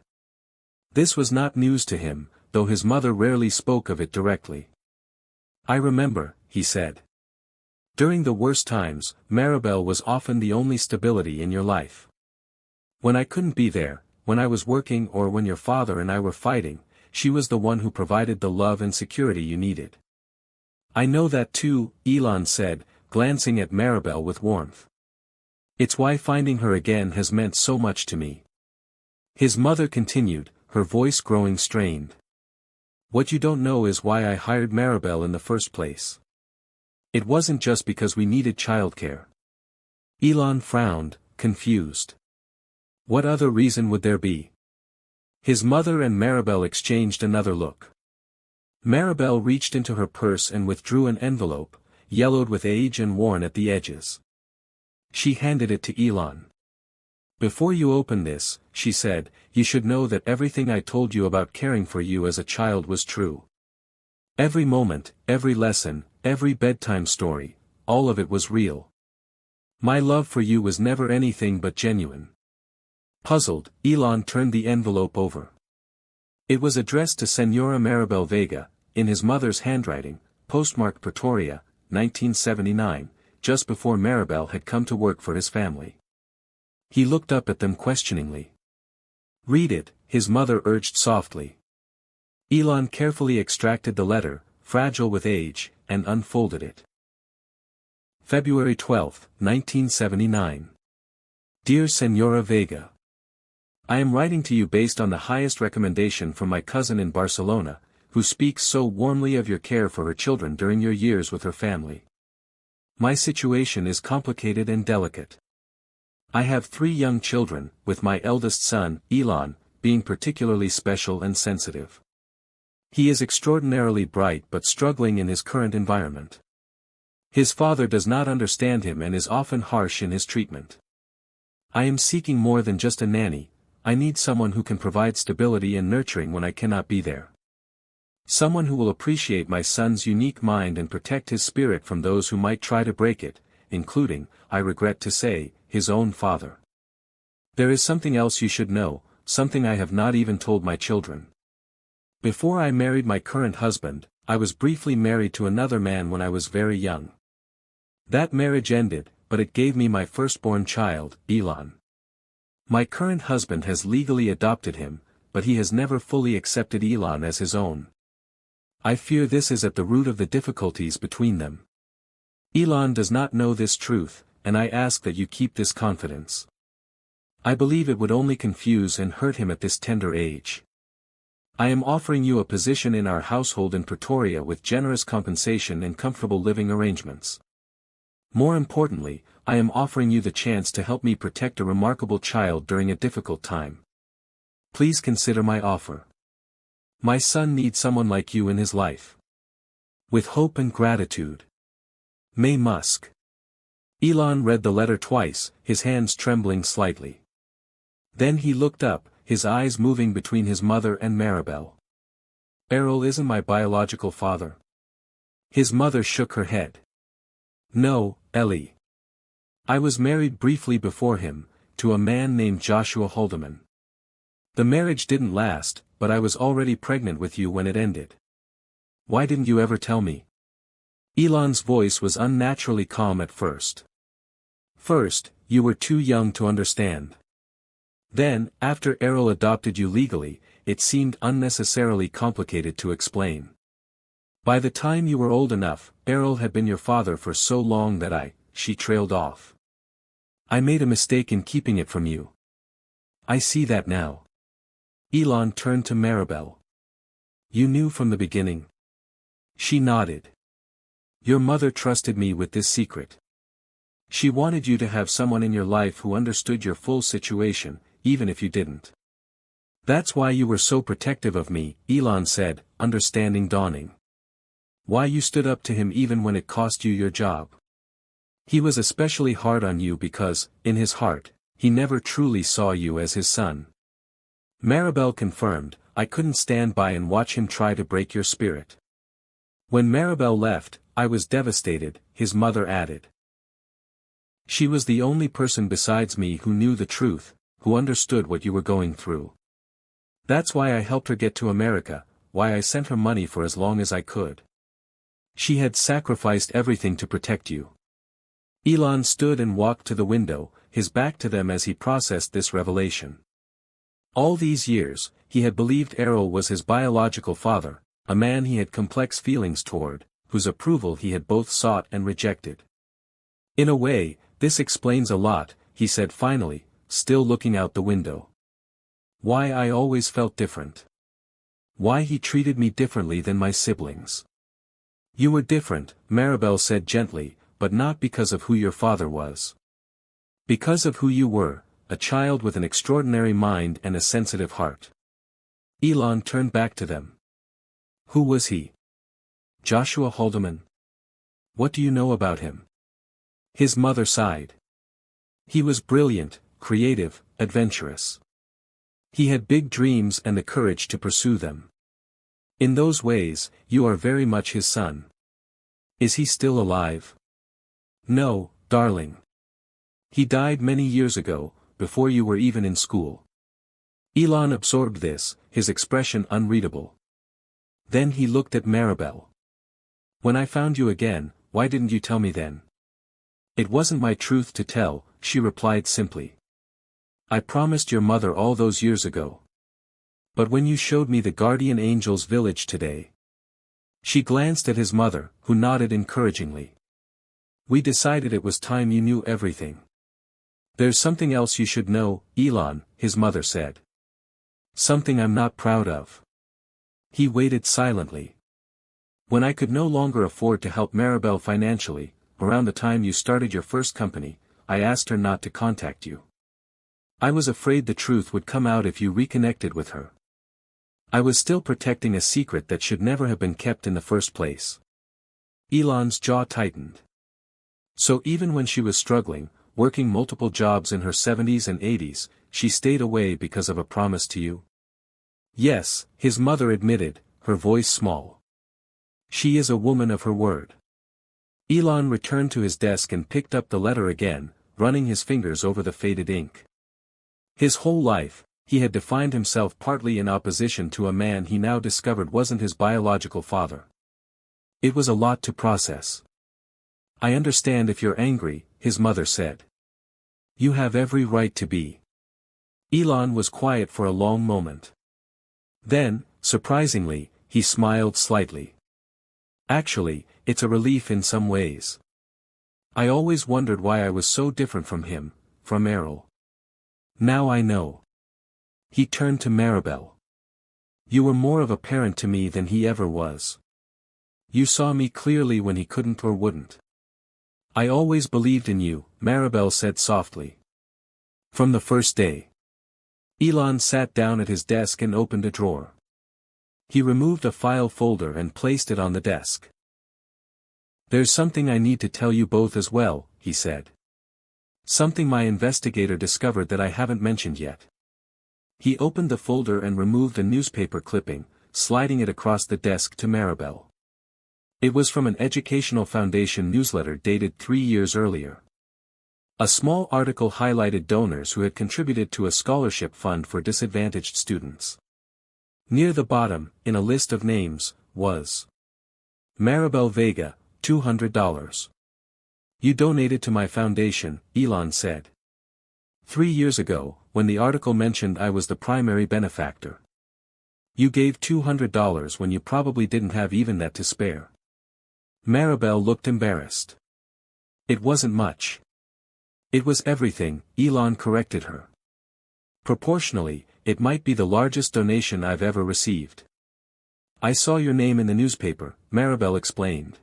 This was not news to him, though his mother rarely spoke of it directly. "I remember," he said. "During the worst times, Maribel was often the only stability in your life. When I couldn't be there, when I was working or when your father and I were fighting, she was the one who provided the love and security you needed." "I know that too," Elon said, glancing at Maribel with warmth. "It's why finding her again has meant so much to me." His mother continued, her voice growing strained. "What you don't know is why I hired Maribel in the first place. It wasn't just because we needed childcare." Elon frowned, confused. What other reason would there be? His mother and Maribel exchanged another look. Maribel reached into her purse and withdrew an envelope, yellowed with age and worn at the edges. She handed it to Elon. "Before you open this," she said, "you should know that everything I told you about caring for you as a child was true. Every moment, every lesson, every bedtime story, all of it was real. My love for you was never anything but genuine." Puzzled, Elon turned the envelope over. It was addressed to Senora Maribel Vega, in his mother's handwriting, postmarked Pretoria, 1979, just before Maribel had come to work for his family. He looked up at them questioningly. "Read it," his mother urged softly. Elon carefully extracted the letter, fragile with age, and unfolded it. February 12, 1979. Dear Senora Vega, I am writing to you based on the highest recommendation from my cousin in Barcelona, who speaks so warmly of your care for her children during your years with her family. My situation is complicated and delicate. I have 3 young children, with my eldest son, Elon, being particularly special and sensitive. He is extraordinarily bright but struggling in his current environment. His father does not understand him and is often harsh in his treatment. I am seeking more than just a nanny. I need someone who can provide stability and nurturing when I cannot be there. Someone who will appreciate my son's unique mind and protect his spirit from those who might try to break it, including, I regret to say, his own father. There is something else you should know, something I have not even told my children. Before I married my current husband, I was briefly married to another man when I was very young. That marriage ended, but it gave me my firstborn child, Elon. My current husband has legally adopted him, but he has never fully accepted Elon as his own. I fear this is at the root of the difficulties between them. Elon does not know this truth, and I ask that you keep this confidence. I believe it would only confuse and hurt him at this tender age. I am offering you a position in our household in Pretoria with generous compensation and comfortable living arrangements. More importantly, I am offering you the chance to help me protect a remarkable child during a difficult time. Please consider my offer. My son needs someone like you in his life. With hope and gratitude. May Musk. Elon read the letter twice, his hands trembling slightly. Then he looked up, his eyes moving between his mother and Maribel. Errol isn't my biological father. His mother shook her head. No, Ellie. I was married briefly before him, to a man named Joshua Haldeman. The marriage didn't last, but I was already pregnant with you when it ended. Why didn't you ever tell me? Elon's voice was unnaturally calm at first. First, you were too young to understand. Then, after Errol adopted you legally, it seemed unnecessarily complicated to explain. By the time you were old enough, Errol had been your father for so long that she trailed off. I made a mistake in keeping it from you. I see that now. Elon turned to Maribel. You knew from the beginning? She nodded. Your mother trusted me with this secret. She wanted you to have someone in your life who understood your full situation, even if you didn't. That's why you were so protective of me, Elon said, understanding dawning. Why you stood up to him even when it cost you your job. He was especially hard on you because, in his heart, he never truly saw you as his son. Maribel confirmed, I couldn't stand by and watch him try to break your spirit. When Maribel left, I was devastated, his mother added. She was the only person besides me who knew the truth, who understood what you were going through. That's why I helped her get to America, why I sent her money for as long as I could. She had sacrificed everything to protect you. Elon stood and walked to the window, his back to them as he processed this revelation. All these years, he had believed Errol was his biological father, a man he had complex feelings toward, whose approval he had both sought and rejected. In a way, this explains a lot, he said finally, still looking out the window. Why I always felt different. Why he treated me differently than my siblings. You were different, Maribel said gently, but not because of who your father was. Because of who you were, a child with an extraordinary mind and a sensitive heart. Elon turned back to them. Who was he? Joshua Haldeman. What do you know about him? His mother sighed. He was brilliant, creative, adventurous. He had big dreams and the courage to pursue them. In those ways, you are very much his son. Is he still alive? No, darling. He died many years ago, before you were even in school. Elon absorbed this, his expression unreadable. Then he looked at Maribel. When I found you again, why didn't you tell me then? It wasn't my truth to tell, she replied simply. I promised your mother all those years ago. But when you showed me the guardian angel's village today. She glanced at his mother, who nodded encouragingly. We decided it was time you knew everything. There's something else you should know, Elon, his mother said. Something I'm not proud of. He waited silently. When I could no longer afford to help Maribel financially, around the time you started your first company, I asked her not to contact you. I was afraid the truth would come out if you reconnected with her. I was still protecting a secret that should never have been kept in the first place. Elon's jaw tightened. So even when she was struggling, working multiple jobs in her 70s and 80s, she stayed away because of a promise to you? Yes, his mother admitted, her voice small. She is a woman of her word. Elon returned to his desk and picked up the letter again, running his fingers over the faded ink. His whole life, he had defined himself partly in opposition to a man he now discovered wasn't his biological father. It was a lot to process. I understand if you're angry, his mother said. You have every right to be. Elon was quiet for a long moment. Then, surprisingly, he smiled slightly. Actually, it's a relief in some ways. I always wondered why I was so different from him, from Errol. Now I know. He turned to Maribel. You were more of a parent to me than he ever was. You saw me clearly when he couldn't or wouldn't. I always believed in you, Maribel said softly. From the first day. Elon sat down at his desk and opened a drawer. He removed a file folder and placed it on the desk. There's something I need to tell you both as well, he said. Something my investigator discovered that I haven't mentioned yet. He opened the folder and removed a newspaper clipping, sliding it across the desk to Maribel. It was from an Educational Foundation newsletter dated 3 years earlier. A small article highlighted donors who had contributed to a scholarship fund for disadvantaged students. Near the bottom, in a list of names, was Maribel Vega, $200. You donated to my foundation, Elon said. 3 years ago, when the article mentioned I was the primary benefactor. You gave $200 when you probably didn't have even that to spare. Maribel looked embarrassed. It wasn't much. It was everything, Elon corrected her. Proportionally, it might be the largest donation I've ever received. I saw your name in the newspaper, Maribel explained.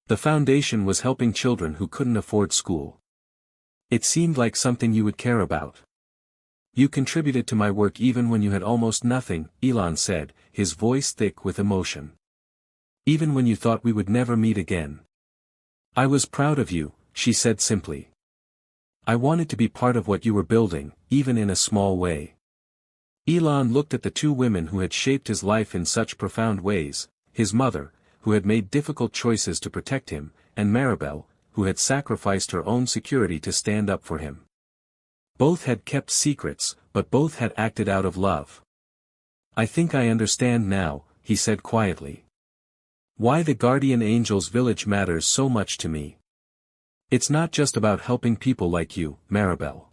The foundation was helping children who couldn't afford school. It seemed like something you would care about. You contributed to my work even when you had almost nothing, Elon said, his voice thick with emotion. Even when you thought we would never meet again. I was proud of you, she said simply. I wanted to be part of what you were building, even in a small way. Elon looked at the two women who had shaped his life in such profound ways, his mother, who had made difficult choices to protect him, and Maribel, who had sacrificed her own security to stand up for him. Both had kept secrets, but both had acted out of love. I think I understand now, he said quietly. Why the Guardian Angels Village matters so much to me. It's not just about helping people like you, Maribel.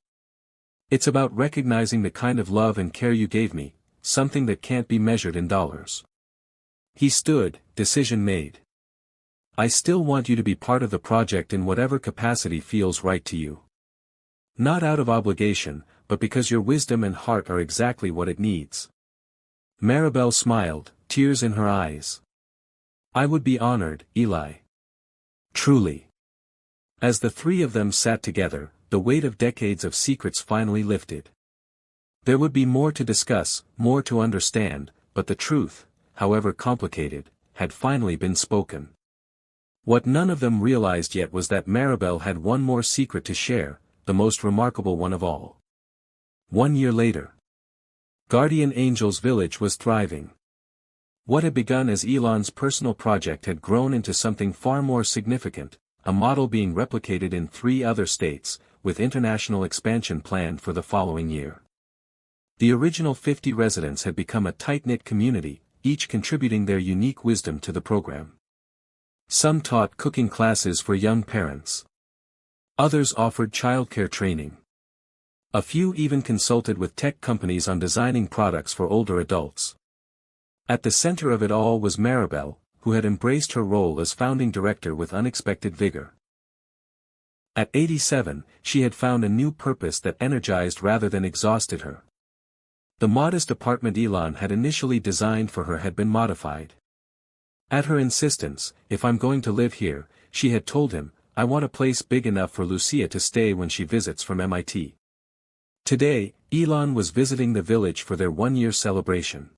It's about recognizing the kind of love and care you gave me, something that can't be measured in dollars. He stood, decision made. I still want you to be part of the project in whatever capacity feels right to you. Not out of obligation, but because your wisdom and heart are exactly what it needs. Maribel smiled, tears in her eyes. I would be honored, Eli. Truly. As the three of them sat together, the weight of decades of secrets finally lifted. There would be more to discuss, more to understand, but the truth, however complicated, had finally been spoken. What none of them realized yet was that Maribel had one more secret to share, the most remarkable one of all. 1 year later. Guardian Angels Village was thriving. What had begun as Elon's personal project had grown into something far more significant, a model being replicated in 3 other states, with international expansion planned for the following year. The original 50 residents had become a tight-knit community, each contributing their unique wisdom to the program. Some taught cooking classes for young parents. Others offered childcare training. A few even consulted with tech companies on designing products for older adults. At the center of it all was Maribel, who had embraced her role as founding director with unexpected vigor. At 87, she had found a new purpose that energized rather than exhausted her. The modest apartment Elon had initially designed for her had been modified. At her insistence, if I'm going to live here, she had told him, I want a place big enough for Lucia to stay when she visits from MIT. Today, Elon was visiting the village for their 1-year celebration.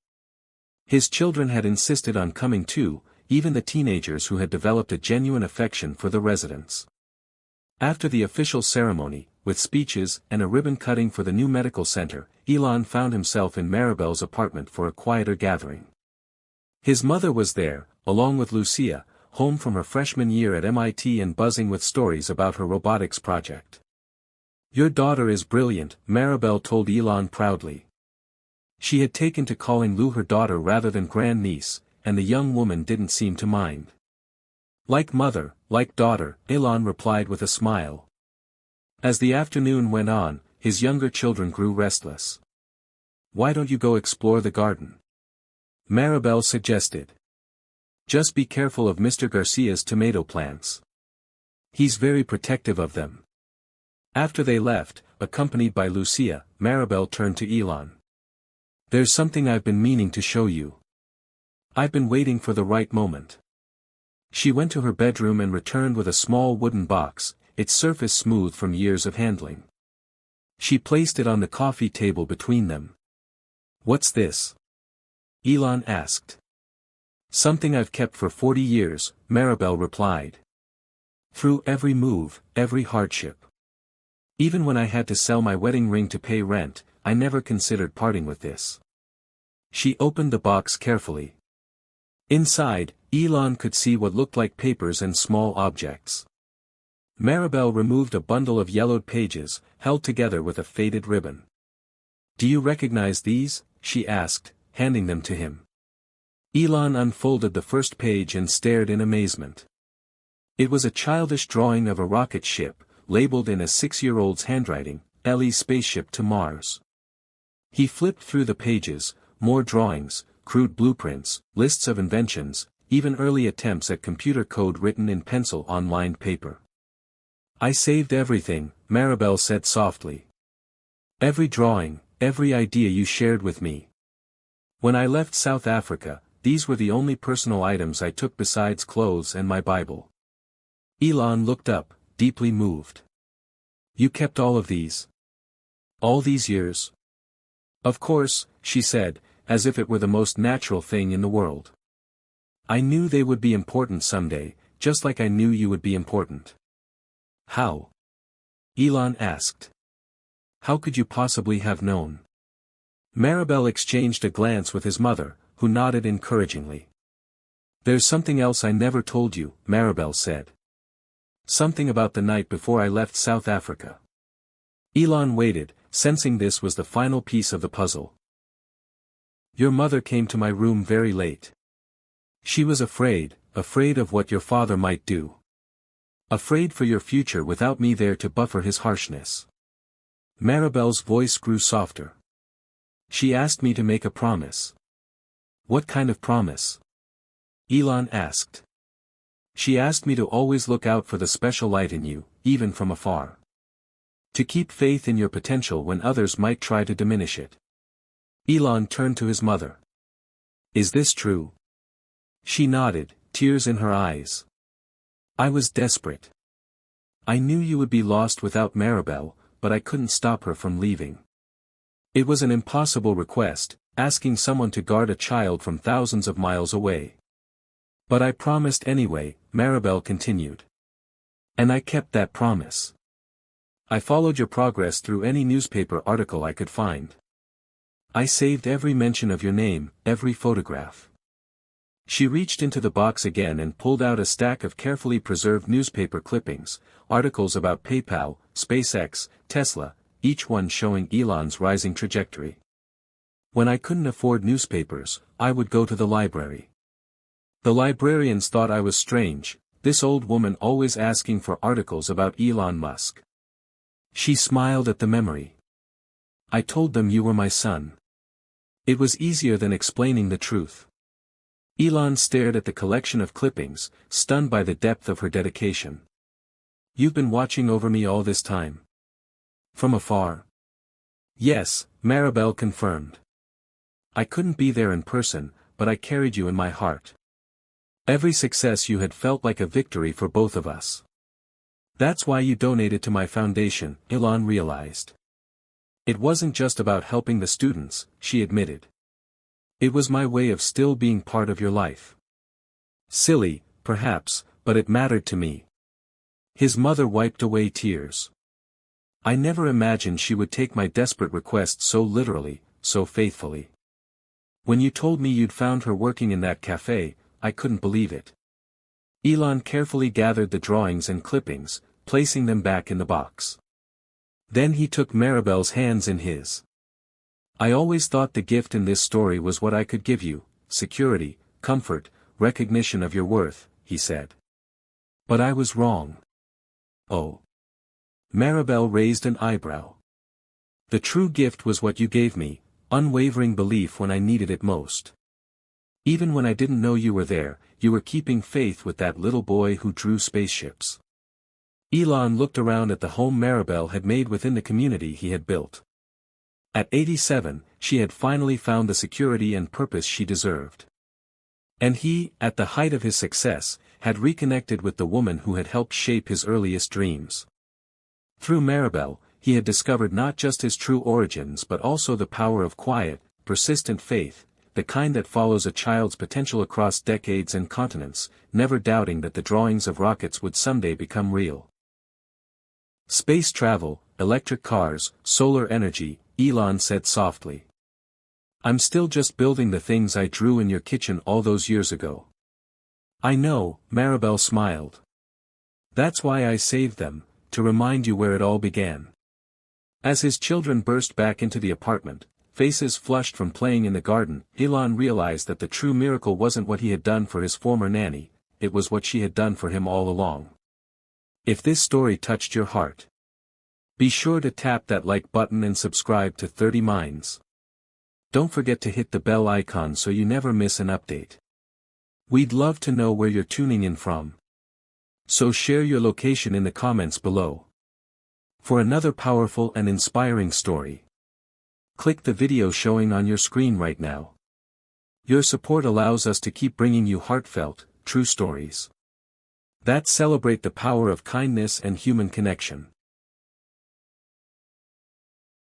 His children had insisted on coming too, even the teenagers who had developed a genuine affection for the residents. After the official ceremony, with speeches and a ribbon cutting for the new medical center, Elon found himself in Maribel's apartment for a quieter gathering. His mother was there, along with Lucia, home from her freshman year at MIT and buzzing with stories about her robotics project. Your daughter is brilliant, Maribel told Elon proudly. She had taken to calling Lou her daughter rather than grandniece, and the young woman didn't seem to mind. Like mother, like daughter, Elon replied with a smile. As the afternoon went on, his younger children grew restless. Why don't you go explore the garden? Maribel suggested. Just be careful of Mr. Garcia's tomato plants. He's very protective of them. After they left, accompanied by Lucia, Maribel turned to Elon. There's something I've been meaning to show you. I've been waiting for the right moment. She went to her bedroom and returned with a small wooden box, its surface smooth from years of handling. She placed it on the coffee table between them. What's this? Elon asked. Something I've kept for 40 years, Maribel replied. Through every move, every hardship. Even when I had to sell my wedding ring to pay rent, I never considered parting with this. She opened the box carefully. Inside, Elon could see what looked like papers and small objects. Maribel removed a bundle of yellowed pages, held together with a faded ribbon. Do you recognize these? She asked, handing them to him. Elon unfolded the first page and stared in amazement. It was a childish drawing of a rocket ship, labeled in a 6-year-old's handwriting, LE Spaceship to Mars. He flipped through the pages, more drawings, crude blueprints, lists of inventions, even early attempts at computer code written in pencil on lined paper. I saved everything, Maribel said softly. Every drawing, every idea you shared with me. When I left South Africa, these were the only personal items I took besides clothes and my Bible. Elon looked up, deeply moved. You kept all of these? All these years? Of course, she said, as if it were the most natural thing in the world. I knew they would be important someday, just like I knew you would be important. How? Elon asked. How could you possibly have known? Maribel exchanged a glance with his mother, who nodded encouragingly. There's something else I never told you, Maribel said. Something about the night before I left South Africa. Elon waited, sensing this was the final piece of the puzzle. Your mother came to my room very late. She was afraid of what your father might do. Afraid for your future without me there to buffer his harshness. Maribel's voice grew softer. She asked me to make a promise. What kind of promise? Elon asked. She asked me to always look out for the special light in you, even from afar. To keep faith in your potential when others might try to diminish it. Elon turned to his mother. Is this true? She nodded, tears in her eyes. I was desperate. I knew you would be lost without Maribel, but I couldn't stop her from leaving. It was an impossible request, asking someone to guard a child from thousands of miles away. But I promised anyway, Maribel continued. And I kept that promise. I followed your progress through any newspaper article I could find. I saved every mention of your name, every photograph. She reached into the box again and pulled out a stack of carefully preserved newspaper clippings, articles about PayPal, SpaceX, Tesla, each one showing Elon's rising trajectory. When I couldn't afford newspapers, I would go to the library. The librarians thought I was strange, this old woman always asking for articles about Elon Musk. She smiled at the memory. I told them you were my son. It was easier than explaining the truth. Elon stared at the collection of clippings, stunned by the depth of her dedication. You've been watching over me all this time? From afar? Yes, Maribel confirmed. I couldn't be there in person, but I carried you in my heart. Every success you had felt like a victory for both of us. That's why you donated to my foundation, Elon realized. It wasn't just about helping the students, she admitted. It was my way of still being part of your life. Silly, perhaps, but it mattered to me. His mother wiped away tears. I never imagined she would take my desperate request so literally, so faithfully. When you told me you'd found her working in that cafe, I couldn't believe it. Elon carefully gathered the drawings and clippings, placing them back in the box. Then he took Maribel's hands in his. I always thought the gift in this story was what I could give you, security, comfort, recognition of your worth, he said. But I was wrong. Oh. Maribel raised an eyebrow. The true gift was what you gave me, unwavering belief when I needed it most. Even when I didn't know you were there, you were keeping faith with that little boy who drew spaceships. Elon looked around at the home Maribel had made within the community he had built. At 87, she had finally found the security and purpose she deserved. And he, at the height of his success, had reconnected with the woman who had helped shape his earliest dreams. Through Maribel, he had discovered not just his true origins but also the power of quiet, persistent faith, the kind that follows a child's potential across decades and continents, never doubting that the drawings of rockets would someday become real. Space travel, electric cars, solar energy, Elon said softly. I'm still just building the things I drew in your kitchen all those years ago. I know, Maribel smiled. That's why I saved them, to remind you where it all began. As his children burst back into the apartment, faces flushed from playing in the garden, Elon realized that the true miracle wasn't what he had done for his former nanny, it was what she had done for him all along. If this story touched your heart, be sure to tap that like button and subscribe to 30 Minds. Don't forget to hit the bell icon so you never miss an update. We'd love to know where you're tuning in from. So share your location in the comments below. For another powerful and inspiring story, click the video showing on your screen right now. Your support allows us to keep bringing you heartfelt, true stories that celebrate the power of kindness and human connection.